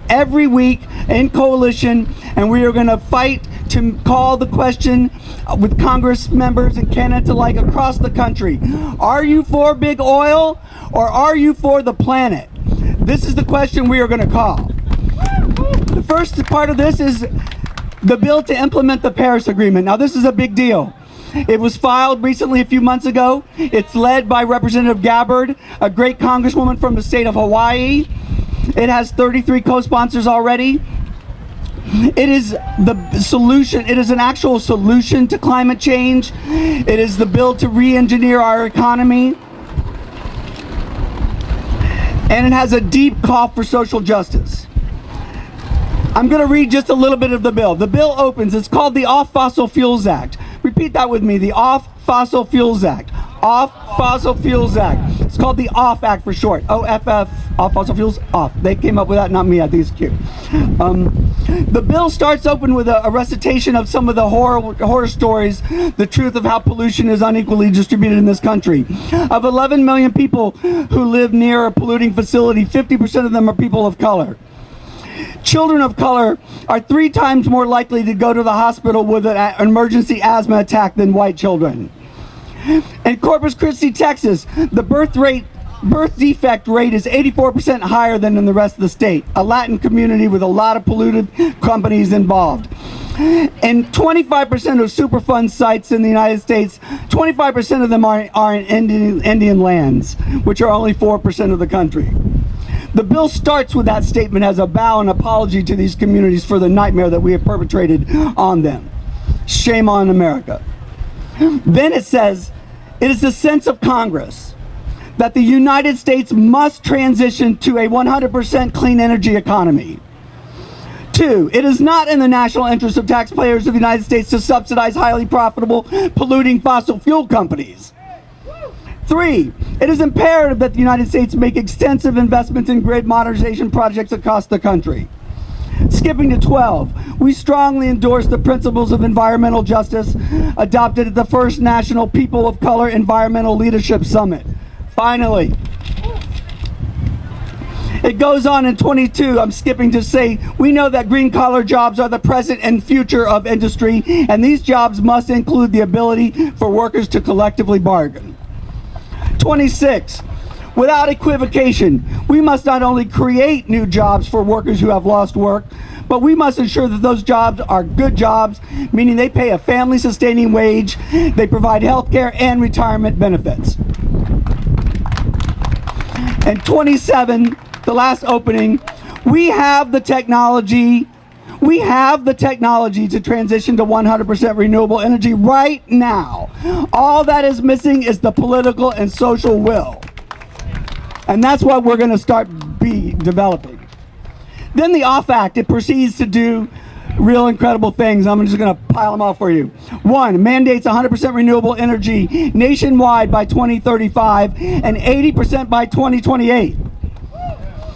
every week in coalition, and we are going to fight to call the question with Congress members and candidates alike across the country. Are you for big oil or are you for the planet? This is the question we are going to call. The first part of this is the bill to implement the Paris Agreement. Now, this is a big deal. It was filed recently, a few months ago. It's led by Representative Gabbard, a great congresswoman from the state of Hawaii. It has 33 co-sponsors already. It is the solution. It is an actual solution to climate change. It is the bill to re-engineer our economy. And it has a deep call for social justice. I'm going to read just a little bit of the bill. The bill opens. It's called the Off Fossil Fuels Act. Repeat that with me. The Off Fossil Fuels Act. Off Fossil Fuels Act. It's called the OFF Act for short. OFF. Off Fossil Fuels. Off. They came up with that, not me. I think it's cute. The bill starts open with a recitation of some of the horror stories, the truth of how pollution is unequally distributed in this country. Of 11 million people who live near a polluting facility, 50% of them are people of color. Children of color are 3 times more likely to go to the hospital with an emergency asthma attack than white children. In Corpus Christi, Texas, the birth defect rate is 84% higher than in the rest of the state, a Latin community with a lot of polluted companies involved. And 25% of Superfund sites in the United States, 25% of them are in Indian lands, which are only 4% of the country. The bill starts with that statement as a bow and apology to these communities for the nightmare that we have perpetrated on them. Shame on America. Then it says, it is the sense of Congress that the United States must transition to a 100% clean energy economy. 2, it is not in the national interest of taxpayers of the United States to subsidize highly profitable, polluting fossil fuel companies. 3, it is imperative that the United States make extensive investments in grid modernization projects across the country. Skipping to 12, we strongly endorse the principles of environmental justice adopted at the first National People of Color Environmental Leadership Summit. Finally, it goes on in 22, I'm skipping to say, we know that green-collar jobs are the present and future of industry, and these jobs must include the ability for workers to collectively bargain. 26, without equivocation, we must not only create new jobs for workers who have lost work, but we must ensure that those jobs are good jobs, meaning they pay a family-sustaining wage, they provide health care and retirement benefits. And 27, the last opening, we have the technology to transition to 100% renewable energy right now. All that is missing is the political and social will. And that's what we're going to start developing. Then the OFF Act, it proceeds to do real incredible things. I'm just going to pile them off for you. 1, mandates 100% renewable energy nationwide by 2035 and 80% by 2028.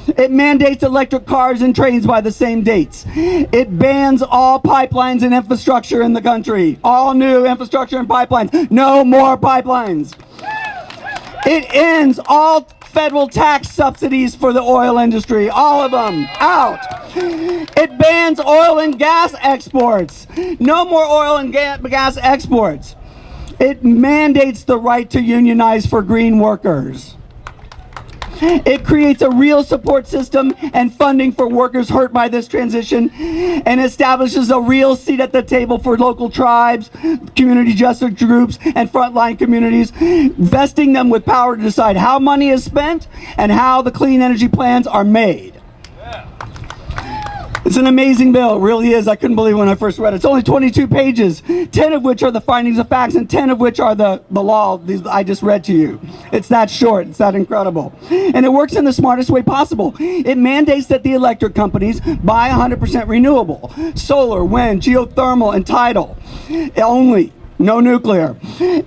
It mandates electric cars and trains by the same dates. It bans all pipelines and infrastructure in the country. All new infrastructure and pipelines. No more pipelines. It ends all federal tax subsidies for the oil industry. All of them. Out. It bans oil and gas exports. No more oil and gas exports. It mandates the right to unionize for green workers. It creates a real support system and funding for workers hurt by this transition, and establishes a real seat at the table for local tribes, community justice groups, and frontline communities, vesting them with power to decide how money is spent and how the clean energy plans are made. It's an amazing bill, it really is. I couldn't believe it when I first read it. It's only 22 pages, 10 of which are the findings of facts, and 10 of which are the law these I just read to you. It's that short, it's that incredible. And it works in the smartest way possible. It mandates that the electric companies buy 100% renewable. Solar, wind, geothermal, and tidal. Only. No nuclear.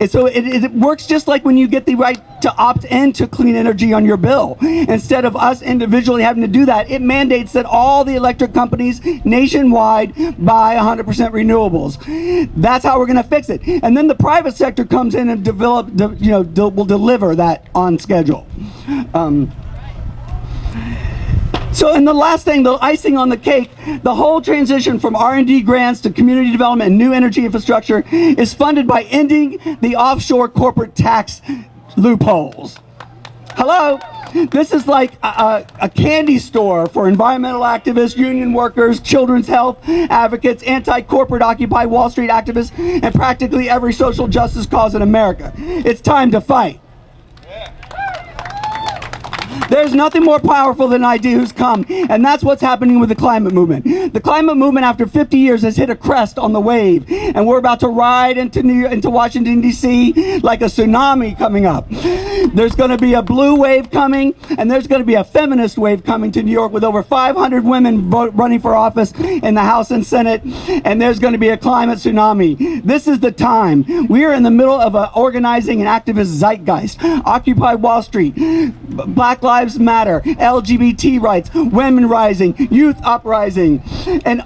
So it works just like when you get the right to opt into clean energy on your bill. Instead of us individually having to do that, it mandates that all the electric companies nationwide buy 100% renewables. That's how we're going to fix it. And then the private sector comes in and will deliver that on schedule. So, and the last thing, the icing on the cake, the whole transition from R&D grants to community development and new energy infrastructure is funded by ending the offshore corporate tax loopholes. Hello? This is like a candy store for environmental activists, union workers, children's health advocates, anti-corporate Occupy Wall Street activists, and practically every social justice cause in America. It's time to fight. There's nothing more powerful than an idea who's come, and that's what's happening with the climate movement. The climate movement, after 50 years, has hit a crest on the wave, and we're about to ride into Washington, D.C. like a tsunami coming up. There's going to be a blue wave coming, and there's going to be a feminist wave coming to New York with over 500 women running for office in the House and Senate, and there's going to be a climate tsunami. This is the time. We are in the middle of an organizing and activist zeitgeist. Occupy Wall Street, Black Lives Matter, LGBT rights, women rising, youth uprising, and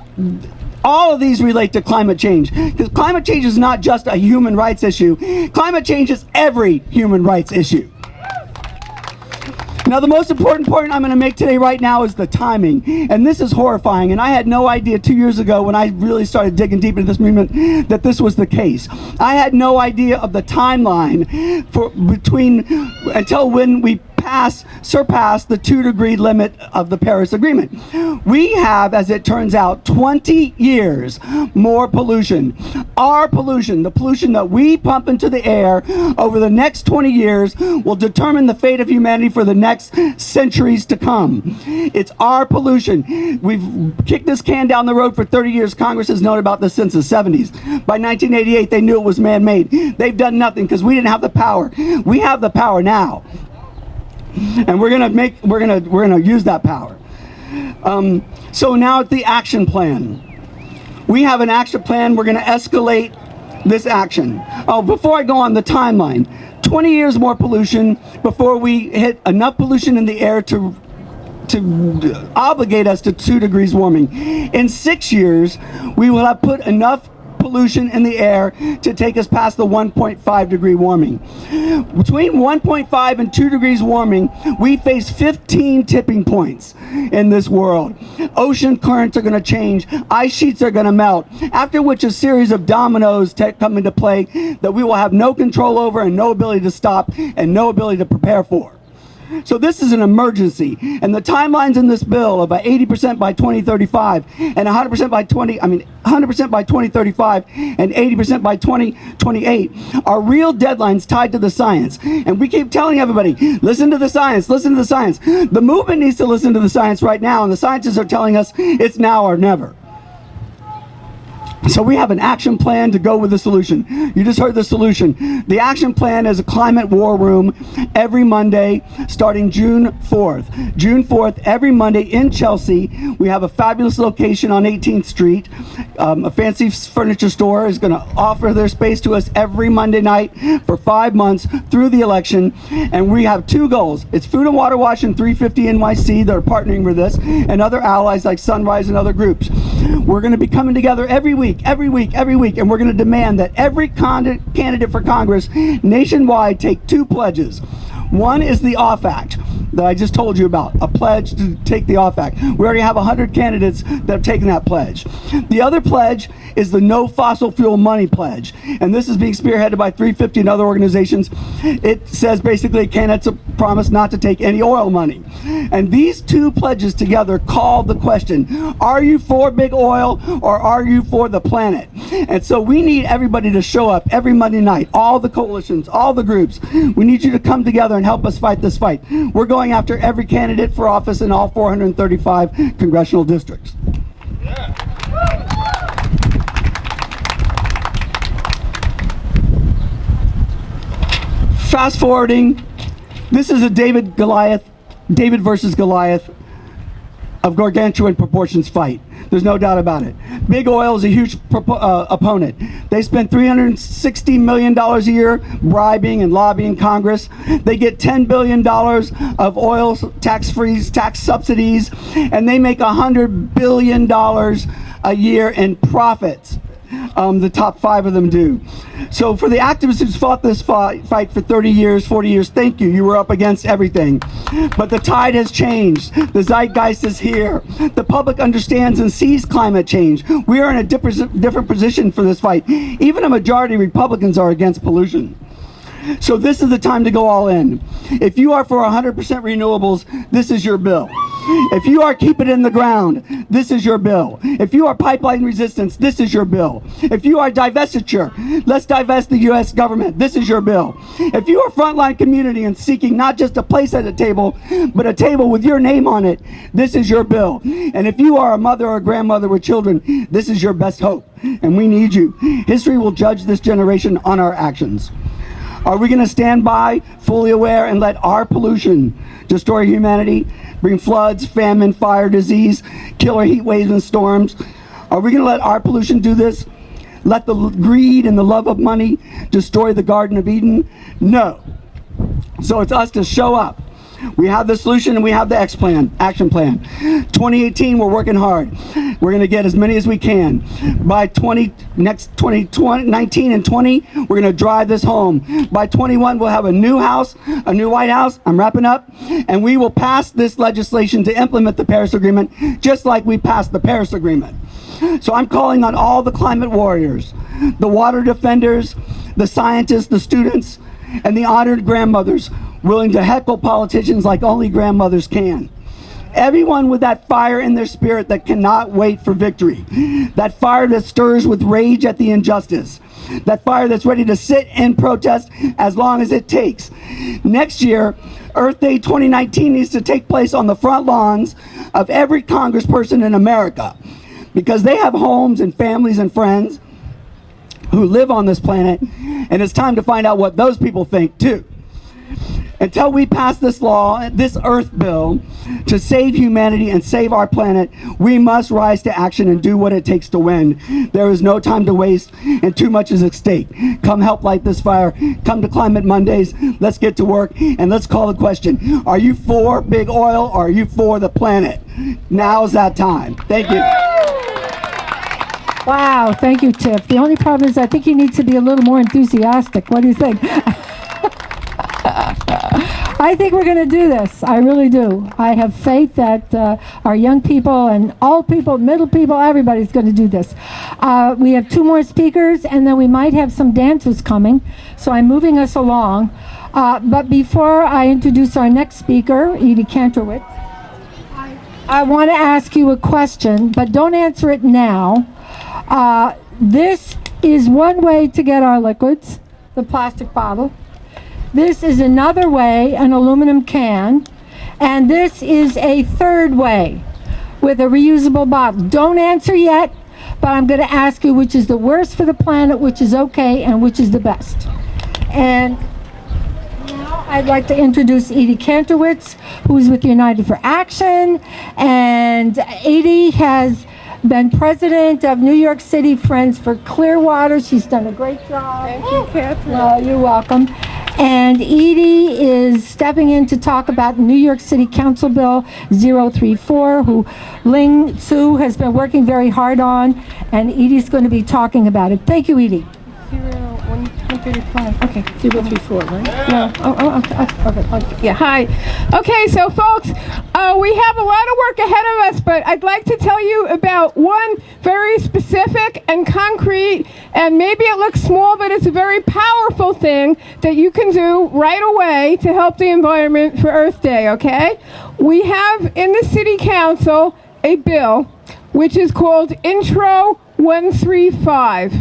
all of these relate to climate change. Because climate change is not just a human rights issue. Climate change is every human rights issue. Now, the most important point I'm going to make today right now is the timing. And this is horrifying. And I had no idea 2 years ago when I really started digging deep into this movement that this was the case. I had no idea of the timeline until when we surpass the 2-degree limit of the Paris Agreement. We have, as it turns out, 20 years more pollution. Our pollution, the pollution that we pump into the air over the next 20 years will determine the fate of humanity for the next centuries to come. It's our pollution. We've kicked this can down the road for 30 years. Congress has known about this since the 70s. By 1988, they knew it was man-made. They've done nothing because we didn't have the power. We have the power now. And we're gonna use that power. So now at the action plan. We have an action plan. We're gonna escalate this action. Oh, before I go on the timeline, 20 years more pollution before we hit enough pollution in the air to obligate us to 2 degrees warming. In 6 years, we will have put enough pollution in the air to take us past the 1.5 degree warming. Between 1.5 and 2 degrees warming, we face 15 tipping points in this world. Ocean currents are going to change, ice sheets are going to melt, after which a series of dominoes come into play that we will have no control over and no ability to stop and no ability to prepare for. So this is an emergency, and the timelines in this bill of 80% by 2035 and 100% by 2035 and 80% by 2028 are real deadlines tied to the science. And we keep telling everybody, listen to the science, listen to the science. The movement needs to listen to the science right now, and the scientists are telling us it's now or never. So we have an action plan to go with the solution. You just heard the solution. The action plan is a climate war room every Monday starting June 4th. June 4th, every Monday in Chelsea. We have a fabulous location on 18th Street. A fancy furniture store is going to offer their space to us every Monday night for 5 months through the election. And we have 2 goals. It's Food and Water Watch and 350 NYC that are partnering with us, and other allies like Sunrise and other groups. We're going to be coming together every week, and we're going to demand that every candidate for Congress nationwide take 2 pledges. One is the OFF Act that I just told you about, a pledge to take the OFF Act. We already have 100 candidates that have taken that pledge. The other pledge is the No Fossil Fuel Money Pledge, and this is being spearheaded by 350 and other organizations. It says basically candidates promise not to take any oil money. And these 2 pledges together call the question, are you for big oil or are you for the planet? And so we need everybody to show up every Monday night, all the coalitions, all the groups. We need you to come together and help us fight this fight. We're going after every candidate for office in all 435 congressional districts. Fast forwarding, this is a David versus Goliath of gargantuan proportions fight. There's no doubt about it. Big oil is a huge opponent. They spend $360 million a year bribing and lobbying Congress. They get $10 billion of oil tax-free tax subsidies, and they make $100 billion a year in profits. The top 5 of them do. So for the activists who's fought this fight for 30 years, 40 years, thank you. You were up against everything. But the tide has changed. The zeitgeist is here. The public understands and sees climate change. We are in a different position for this fight. Even a majority of Republicans are against pollution. So this is the time to go all in. If you are for 100% renewables, this is your bill. If you are keep it in the ground, this is your bill. If you are pipeline resistance, this is your bill. If you are divestiture, let's divest the U.S. government, this is your bill. If you are frontline community and seeking not just a place at a table, but a table with your name on it, this is your bill. And if you are a mother or a grandmother with children, this is your best hope. And we need you. History will judge this generation on our actions. Are we going to stand by, fully aware, and let our pollution destroy humanity, bring floods, famine, fire, disease, killer heat waves and storms? Are we going to let our pollution do this? Let the greed and the love of money destroy the Garden of Eden? No. So it's us to show up. We have the solution and we have the action plan. 2018, we're working hard. We're going to get as many as we can. By 2019 and 20, we're going to drive this home. By 21, we'll have a new house, a new White House. I'm wrapping up. And we will pass this legislation to implement the Paris Agreement, just like we passed the Paris Agreement. So I'm calling on all the climate warriors, the water defenders, the scientists, the students, and the honored grandmothers willing to heckle politicians like only grandmothers can. Everyone with that fire in their spirit that cannot wait for victory. That fire that stirs with rage at the injustice. That fire that's ready to sit and protest as long as it takes. Next year, Earth Day 2019 needs to take place on the front lawns of every congressperson in America, because they have homes and families and friends who live on this planet, and it's time to find out what those people think too. Until we pass this law, this Earth bill, to save humanity and save our planet, we must rise to action and do what it takes to win. There is no time to waste, and too much is at stake. Come help light this fire. Come to Climate Mondays. Let's get to work, and let's call the question. Are you for big oil, or are you for the planet? Now's that time. Thank you. Wow, thank you, Tiff. The only problem is I think you need to be a little more enthusiastic. What do you think? I think we're going to do this. I really do. I have faith that our young people and old people, middle people, everybody's going to do this. We have 2 more speakers, and then we might have some dancers coming. So I'm moving us along. But before I introduce our next speaker, Edie Kantrowitz, I want to ask you a question, but don't answer it now. This is one way to get our liquids, the plastic bottle. This is another way, an aluminum can. And this is a third way with a reusable bottle. Don't answer yet, but I'm going to ask you which is the worst for the planet, which is okay, and which is the best. And now I'd like to introduce Edie Kantrowitz, who is with United for Action. And Edie has been president of New York City Friends for Clearwater. She's done a great job. Thank you, Catherine. Well, you're welcome. And Edie is stepping in to talk about New York City Council Bill 034, who Ling Tzu has been working very hard on, and Edie's going to be talking about it. Thank you, Edie. 135. Okay. 034, right? No. Okay. Yeah. Hi. Okay. So, folks, we have a lot of work ahead of us, but I'd like to tell you about one very specific and concrete, and maybe it looks small, but it's a very powerful thing that you can do right away to help the environment for Earth Day. Okay. We have in the City Council a bill which is called Intro 135.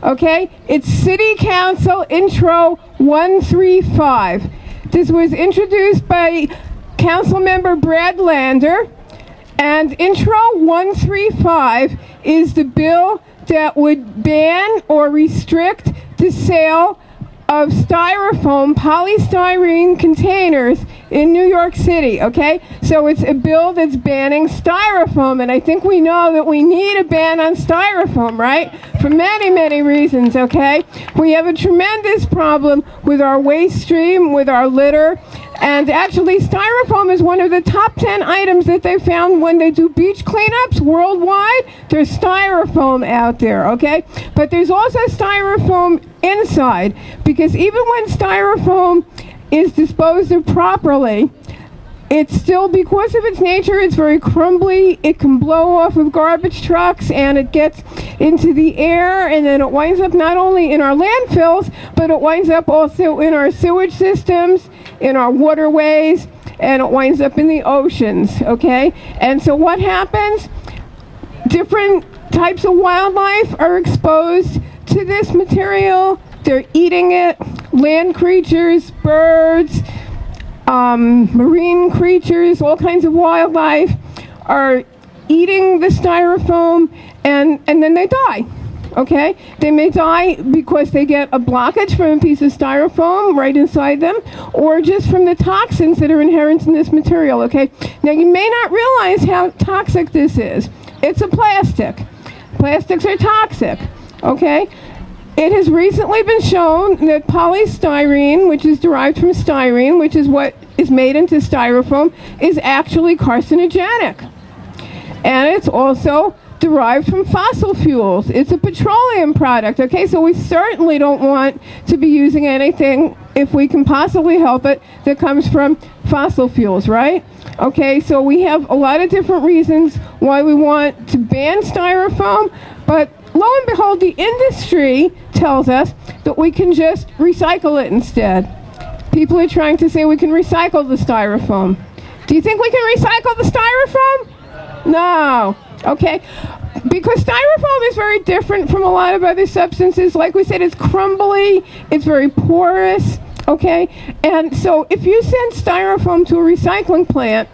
Okay, it's City Council Intro 135. This was introduced by Councilmember Brad Lander, and Intro 135 is the bill that would ban or restrict the sale of styrofoam, polystyrene containers in New York City, okay? So it's a bill that's banning styrofoam, and I think we know that we need a ban on styrofoam, right? For many, many reasons, okay? We have a tremendous problem with our waste stream, with our litter, and actually styrofoam is one of the top 10 items that they found when they do beach cleanups worldwide. There's styrofoam out there, okay? But there's also styrofoam inside, because even when styrofoam is disposed of properly, it's still, because of its nature, it's very crumbly. It can blow off of garbage trucks, and it gets into the air, and then it winds up not only in our landfills, but it winds up also in our sewage systems, in our waterways, and it winds up in the oceans, okay? And so what happens? Different types of wildlife are exposed to this material. They're eating it. Land creatures, birds, marine creatures, all kinds of wildlife are eating the styrofoam, and then they die. Okay? They may die because they get a blockage from a piece of styrofoam right inside them, or just from the toxins that are inherent in this material. Okay? Now, you may not realize how toxic this is. It's a plastic. Plastics are toxic. Okay? It has recently been shown that polystyrene, which is derived from styrene, which is what is made into styrofoam, is actually carcinogenic. And it's also derived from fossil fuels. It's a petroleum product, okay? So we certainly don't want to be using anything, if we can possibly help it, that comes from fossil fuels, right? Okay, so we have a lot of different reasons why we want to ban styrofoam, but lo and behold, the industry tells us that we can just recycle it instead. People are trying to say we can recycle the styrofoam. Do you think we can recycle the styrofoam? No. Okay. Because styrofoam is very different from a lot of other substances. Like we said, it's crumbly, it's very porous, okay? And so if you send styrofoam to a recycling plant,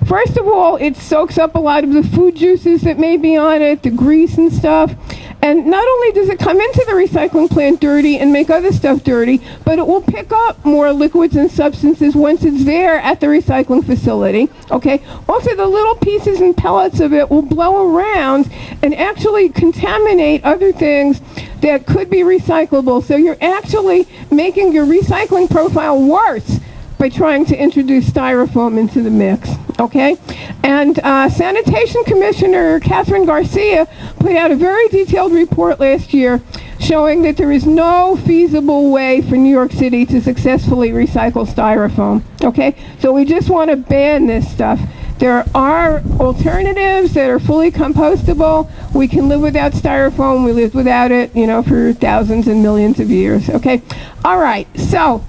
first of all, it soaks up a lot of the food juices that may be on it, the grease and stuff. And not only does it come into the recycling plant dirty and make other stuff dirty, but it will pick up more liquids and substances once it's there at the recycling facility, okay? Also, the little pieces and pellets of it will blow around and actually contaminate other things that could be recyclable. So you're actually making your recycling profile worse by trying to introduce styrofoam into the mix, okay? And Sanitation Commissioner Catherine Garcia put out a very detailed report last year showing that there is no feasible way for New York City to successfully recycle styrofoam, okay? So we just want to ban this stuff. There are alternatives that are fully compostable. We can live without styrofoam. We lived without it, you know, for thousands and millions of years, okay? All right, so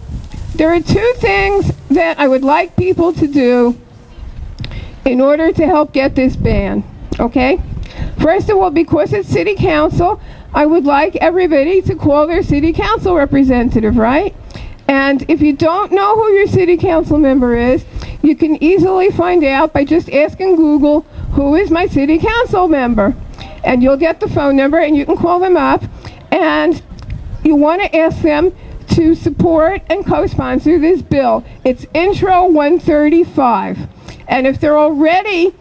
there are two things that I would like people to do in order to help get this ban, okay? First of all, because it's city council, I would like everybody to call their city council representative, right? And if you don't know who your city council member is, you can easily find out by just asking Google, who is my city council member? And you'll get the phone number and you can call them up, and you want to ask them to support and co-sponsor this bill. It's Intro 135. And if they're already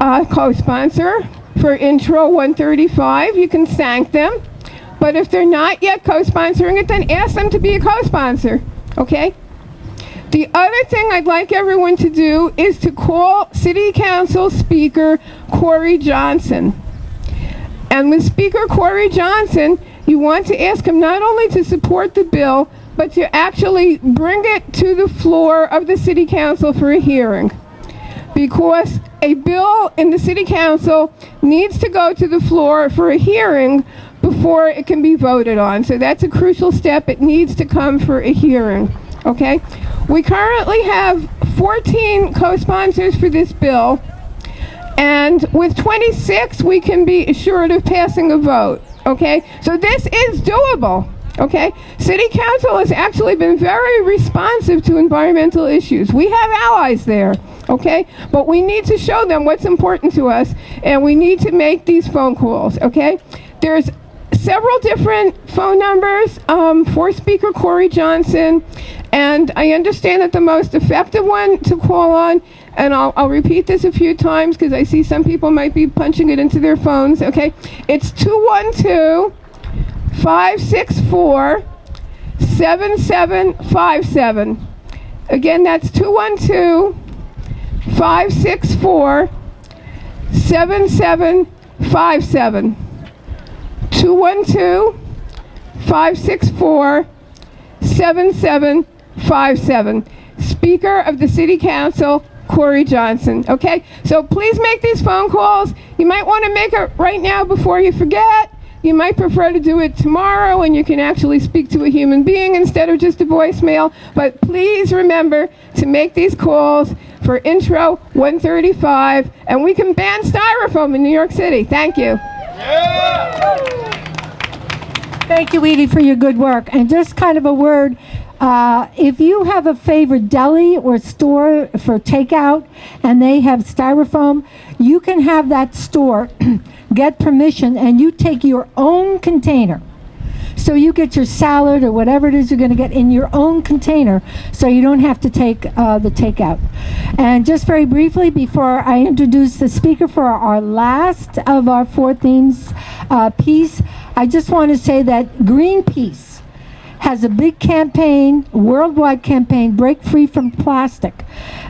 a co-sponsor for Intro 135, you can thank them. But if they're not yet co-sponsoring it, then ask them to be a co-sponsor, okay? The other thing I'd like everyone to do is to call City Council Speaker Corey Johnson. And with Speaker Corey Johnson, you want to ask him not only to support the bill, but to actually bring it to the floor of the City Council for a hearing. Because a bill in the City Council needs to go to the floor for a hearing before it can be voted on. So that's a crucial step. It needs to come for a hearing, okay? We currently have 14 co-sponsors for this bill, and with 26, we can be assured of passing a vote, okay? So this is doable, okay? City Council has actually been very responsive to environmental issues. We have allies there, okay? But we need to show them what's important to us, and we need to make these phone calls, okay? There's several different phone numbers for Speaker Corey Johnson, and I understand that the most effective one to call on, and I'll repeat this a few times because I see some people might be punching it into their phones, okay? It's 212-564-7757. Again, that's 212-564-7757. 212-564-7757. Speaker of the City Council, Corey Johnson. Okay, so please make these phone calls. You might want to make it right now before you forget. You might prefer to do it tomorrow and you can actually speak to a human being instead of just a voicemail. But please remember to make these calls for Intro 135, and we can ban styrofoam in New York City. Thank you. Thank you, Edie, for your good work. And just kind of a word, if you have a favorite deli or store for takeout and they have styrofoam, you can have that store get permission and you take your own container. So you get your salad or whatever it is you're going to get in your own container, so you don't have to take the takeout. And just very briefly, before I introduce the speaker for our last of our four themes piece, I just want to say that Greenpeace has a big campaign, worldwide campaign, Break Free from Plastic.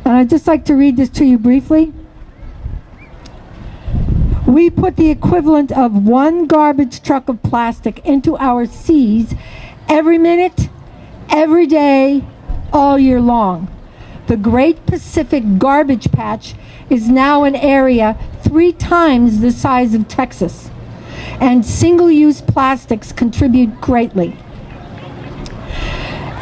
And I'd just like to read this to you briefly. We put the equivalent of one garbage truck of plastic into our seas every minute, every day, all year long. The Great Pacific Garbage Patch is now an area 3 times the size of Texas, and single-use plastics contribute greatly.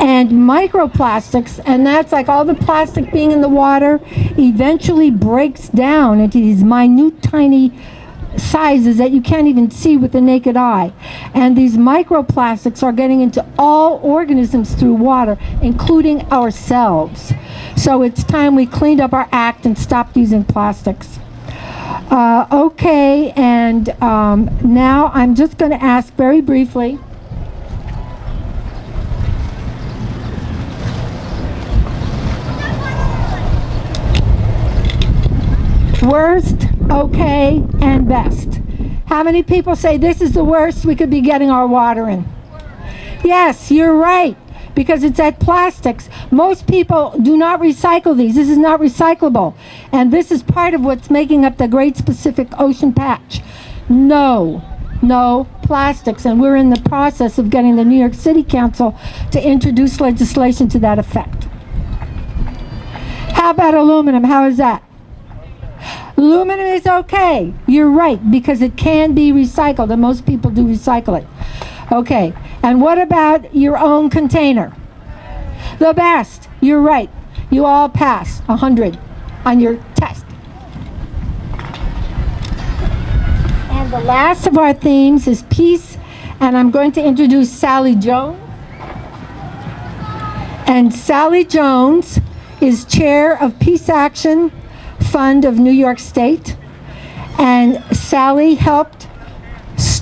And microplastics, and that's like all the plastic being in the water, eventually breaks down into these minute, tiny sizes that you can't even see with the naked eye. And these microplastics are getting into all organisms through water, including ourselves. So it's time we cleaned up our act and stopped using plastics. Okay, and now I'm just going to ask very briefly, worst, okay, and best. How many people say this is the worst we could be getting our water in? Yes, you're right, because it's at plastics. Most people do not recycle these. This is not recyclable. And this is part of what's making up the Great Pacific Ocean Patch. No plastics. And we're in the process of getting the New York City Council to introduce legislation to that effect. How about aluminum? How is that? Aluminum is okay. You're right, because it can be recycled, and most people do recycle it. Okay, and what about your own container? The best. You're right. You all pass 100 on your test. And the last of our themes is peace, and I'm going to introduce Sally Jones. And Sally Jones is chair of Peace Action Fund of New York State, and Sally helped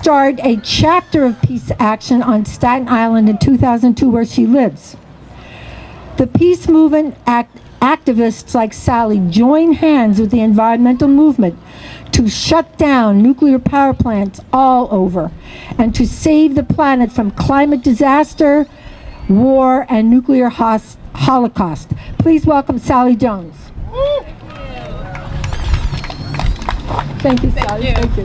start a chapter of peace action on Staten Island in 2002 where she lives. The peace movement activists like Sally join hands with the environmental movement to shut down nuclear power plants all over and to save the planet from climate disaster, war, and nuclear holocaust. Please welcome Sally Jones. Thank you, Sally. Thank you.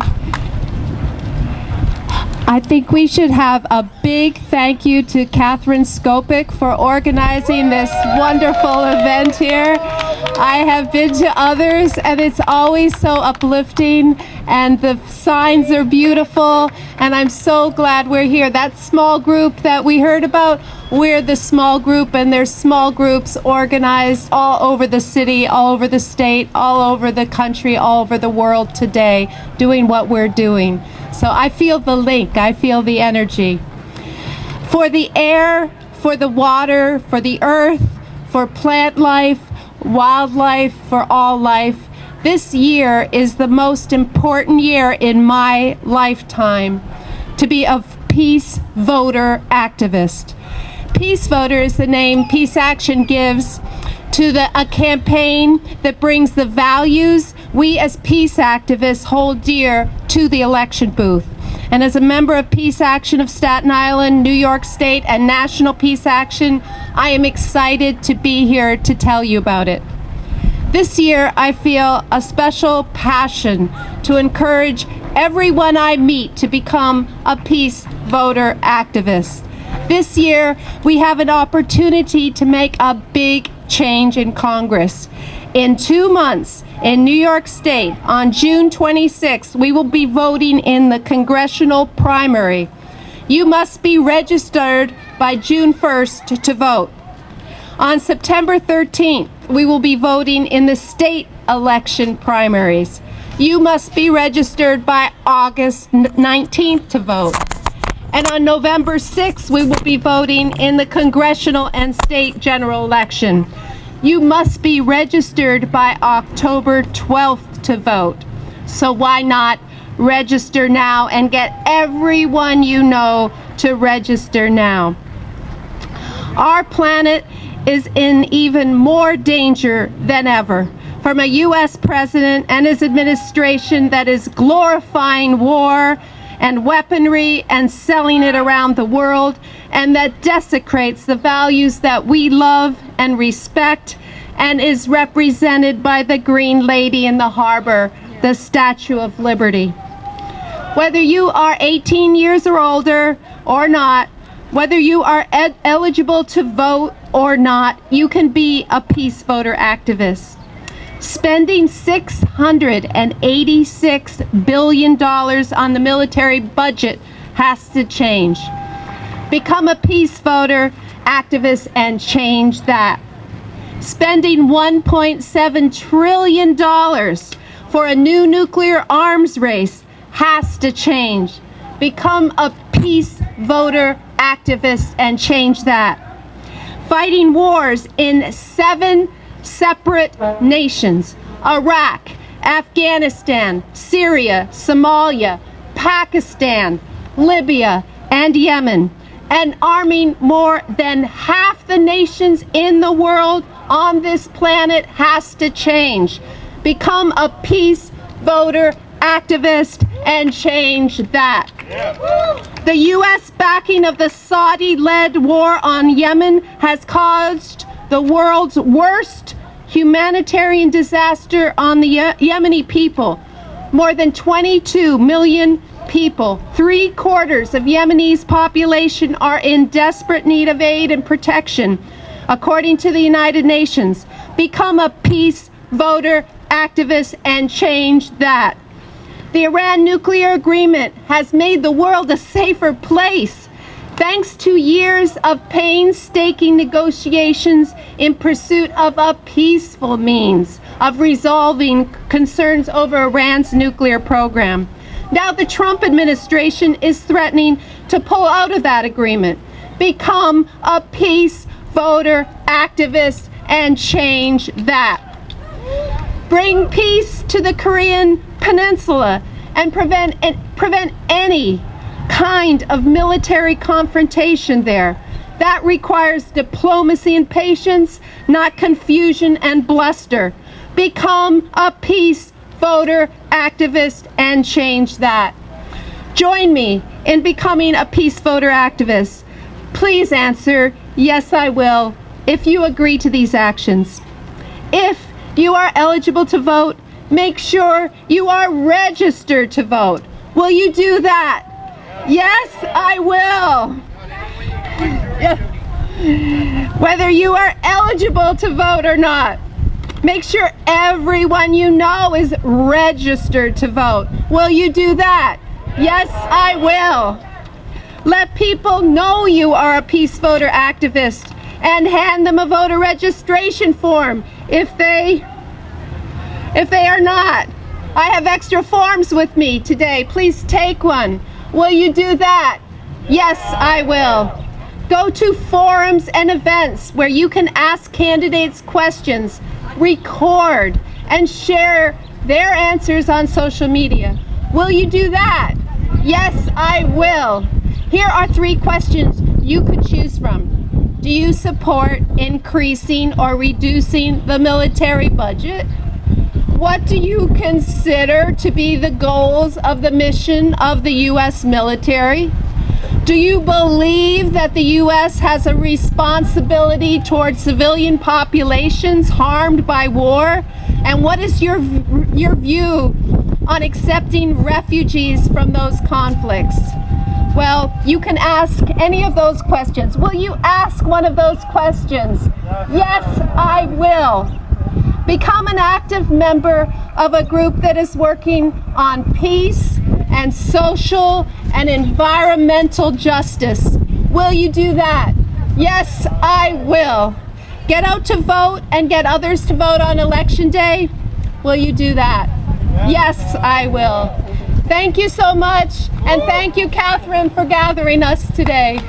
I think we should have a big thank you to Catherine Skopik for organizing this wonderful event here. I have been to others and it's always so uplifting and the signs are beautiful and I'm so glad we're here. That small group that we heard about, we're the small group and there's small groups organized all over the city, all over the state, all over the country, all over the world today doing what we're doing. So I feel the link, I feel the energy. For the air, for the water, for the earth, for plant life, wildlife, for all life, this year is the most important year in my lifetime to be a peace voter activist. Peace Voter is the name Peace Action gives to a campaign that brings the values we as peace activists hold dear to the election booth. And as a member of Peace Action of Staten Island, New York State, and National Peace Action, I am excited to be here to tell you about it. This year, I feel a special passion to encourage everyone I meet to become a peace voter activist. This year, we have an opportunity to make a big change in Congress. In 2 months, in New York State, on June 26th, we will be voting in the congressional primary. You must be registered by June 1st to vote. On September 13th, we will be voting in the state election primaries. You must be registered by August 19th to vote. And on November 6th, we will be voting in the congressional and state general election. You must be registered by October 12th to vote. So why not register now and get everyone you know to register now? Our planet is in even more danger than ever from a U.S. president and his administration that is glorifying war and weaponry and selling it around the world, and that desecrates the values that we love and respect and is represented by the Green Lady in the harbor, the Statue of Liberty. Whether you are 18 years or older or not, whether you are eligible to vote or not, you can be a peace voter activist. Spending $686 billion on the military budget has to change. Become a peace voter activist and change that. Spending $1.7 trillion for a new nuclear arms race has to change. Become a peace voter activist and change that. Fighting wars in 7 separate nations: Iraq, Afghanistan, Syria, Somalia, Pakistan, Libya, and Yemen, and arming more than half the nations in the world on this planet has to change. Become a peace voter activist and change that. The U.S. backing of the Saudi-led war on Yemen has caused the world's worst humanitarian disaster on the Yemeni people. More than 22 million people, 3/4 of Yemenis' population, are in desperate need of aid and protection, according to the United Nations. Become a peace voter activist and change that. The Iran nuclear agreement has made the world a safer place, thanks to years of painstaking negotiations in pursuit of a peaceful means of resolving concerns over Iran's nuclear program. Now the Trump administration is threatening to pull out of that agreement. Become a peace voter activist and change that. Bring peace to the Korean Peninsula and prevent any kind of military confrontation there. That requires diplomacy and patience, not confusion and bluster. Become a peace voter activist and change that. Join me in becoming a peace voter activist. Please answer, yes, I will, if you agree to these actions. If you are eligible to vote, make sure you are registered to vote. Will you do that? Yes, I will. Whether you are eligible to vote or not, make sure everyone you know is registered to vote. Will you do that? Yes, I will. Let people know you are a peace voter activist and hand them a voter registration form if they are not. I have extra forms with me today. Please take one. Will you do that? Yes, I will. Go to forums and events where you can ask candidates questions, record, and share their answers on social media. Will you do that? Yes, I will. Here are 3 questions you could choose from. Do you support increasing or reducing the military budget? What do you consider to be the goals of the mission of the U.S. military? Do you believe that the U.S. has a responsibility towards civilian populations harmed by war? And what is your view on accepting refugees from those conflicts? Well, you can ask any of those questions. Will you ask one of those questions? Yes, I will. Become an active member of a group that is working on peace and social and environmental justice. Will you do that? Yes, I will. Get out to vote and get others to vote on election day. Will you do that? Yes, I will. Thank you so much, and thank you, Catherine, for gathering us today.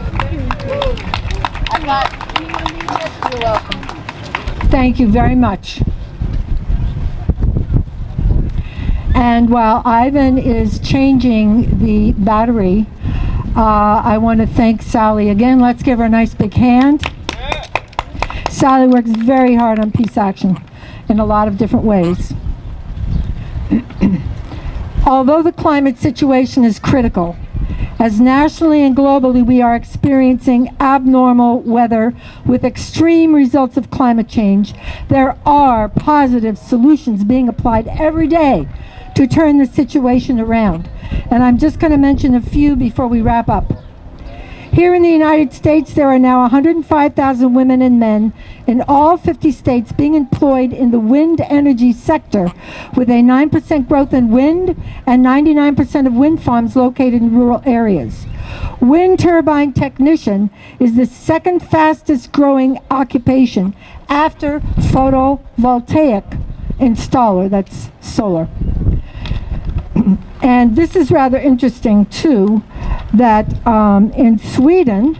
You're welcome. Thank you very much. And while Ivan is changing the battery, I want to thank Sally again. Let's give her a nice big hand. Sally works very hard on peace action in a lot of different ways. Although the climate situation is critical, as nationally and globally we are experiencing abnormal weather with extreme results of climate change, there are positive solutions being applied every day to turn the situation around. And I'm just going to mention a few before we wrap up. Here in the United States, there are now 105,000 women and men in all 50 states being employed in the wind energy sector, with a 9% growth in wind and 99% of wind farms located in rural areas. Wind turbine technician is the second fastest growing occupation after photovoltaic installer, that's solar. And this is rather interesting too, that in Sweden,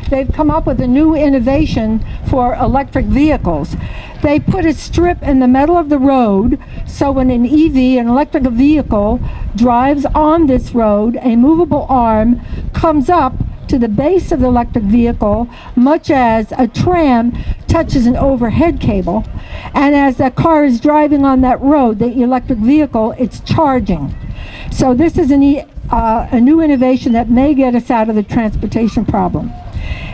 they've come up with a new innovation for electric vehicles. They put a strip in the middle of the road, so when an EV, an electric vehicle, drives on this road, a movable arm comes up to the base of the electric vehicle, much as a tram touches an overhead cable. And as the car is driving on that road, the electric vehicle, it's charging. So this is a new innovation that may get us out of the transportation problem.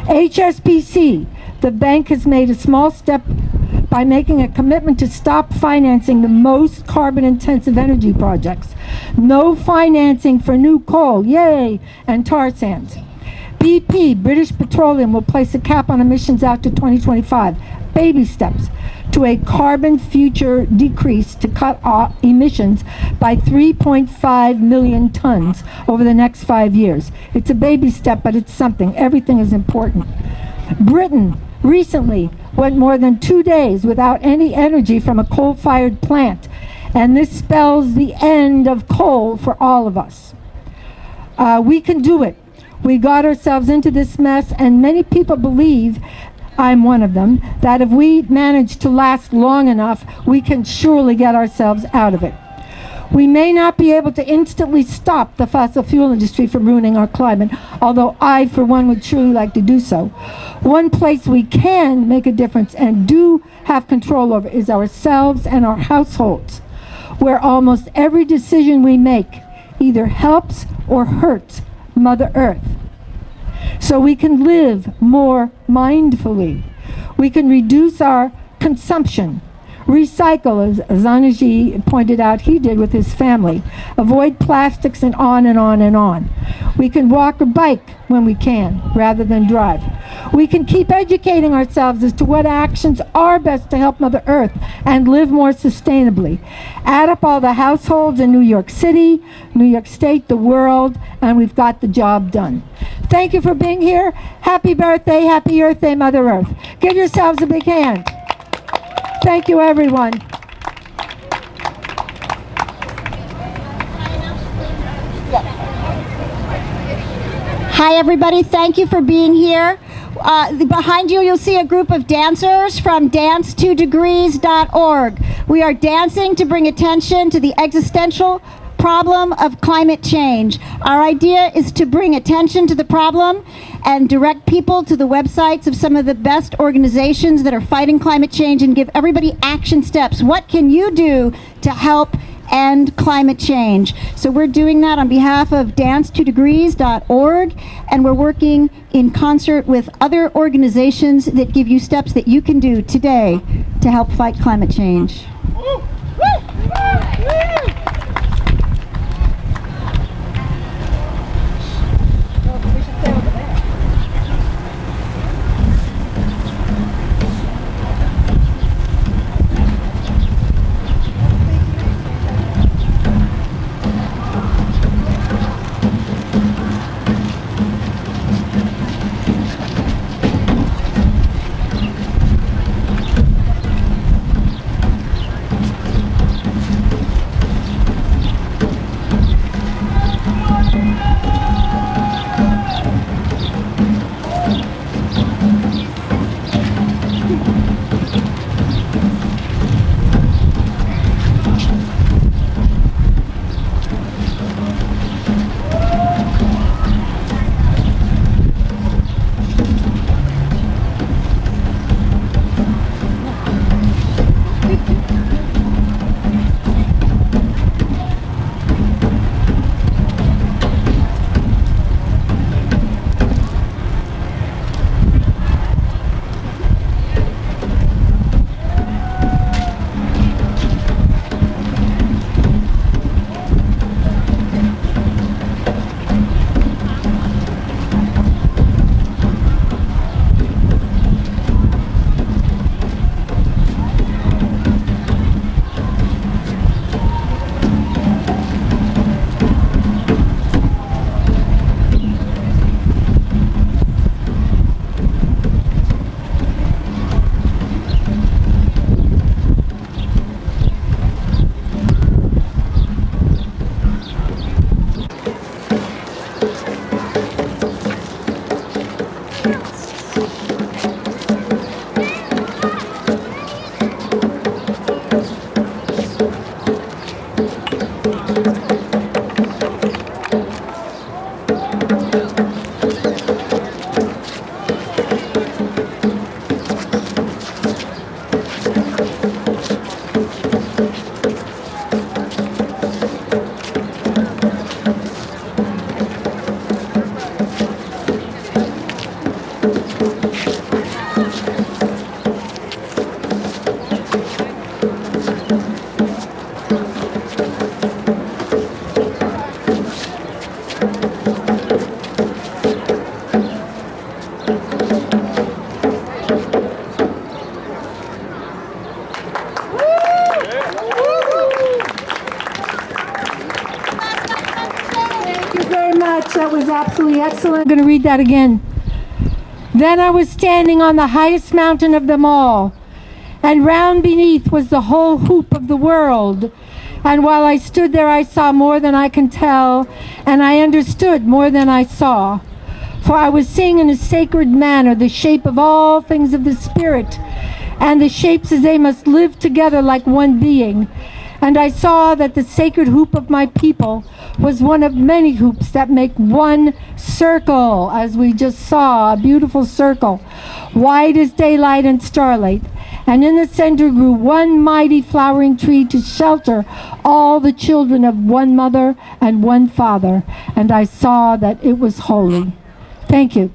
HSBC, the bank, has made a small step by making a commitment to stop financing the most carbon-intensive energy projects. No financing for new coal, yay, and tar sands. BP, British Petroleum, will place a cap on emissions out to 2025. Baby steps to a carbon future decrease to cut off emissions by 3.5 million tons over the next 5 years. It's a baby step, but it's something. Everything is important. Britain recently went more than 2 days without any energy from a coal-fired plant, and this spells the end of coal for all of us. We can do it. We got ourselves into this mess, and many people believe, I'm one of them, that if we manage to last long enough, we can surely get ourselves out of it. We may not be able to instantly stop the fossil fuel industry from ruining our climate, although I, for one, would truly like to do so. One place we can make a difference and do have control over is ourselves and our households, where almost every decision we make either helps or hurts Mother Earth. So we can live more mindfully. We can reduce our consumption, recycle, as Zanaji pointed out he did with his family, avoid plastics, and on and on and on. We can walk or bike when we can, rather than drive. We can keep educating ourselves as to what actions are best to help Mother Earth and live more sustainably. Add up all the households in New York City, New York State, the world, and we've got the job done. Thank you for being here. Happy birthday, happy Earth Day, Mother Earth. Give yourselves a big hand. Thank you, everyone. Hi, everybody. Thank you for being here. Behind you, you'll see a group of dancers from dance2degrees.org. We are dancing to bring attention to the existential problem of climate change. Our idea is to bring attention to the problem and direct people to the websites of some of the best organizations that are fighting climate change and give everybody action steps. What can you do to help end climate change? So we're doing that on behalf of dance2degrees.org, and we're working in concert with other organizations that give you steps that you can do today to help fight climate change. That was absolutely excellent. I'm going to read that again. Then I was standing on the highest mountain of them all, and round beneath was the whole hoop of the world. And while I stood there, I saw more than I can tell, and I understood more than I saw. For I was seeing in a sacred manner the shape of all things of the Spirit, and the shapes as they must live together like one being. And I saw that the sacred hoop of my people was one of many hoops that make one circle, as we just saw, a beautiful circle, white as daylight and starlight. And in the center grew one mighty flowering tree to shelter all the children of one mother and one father. And I saw that it was holy. Thank you.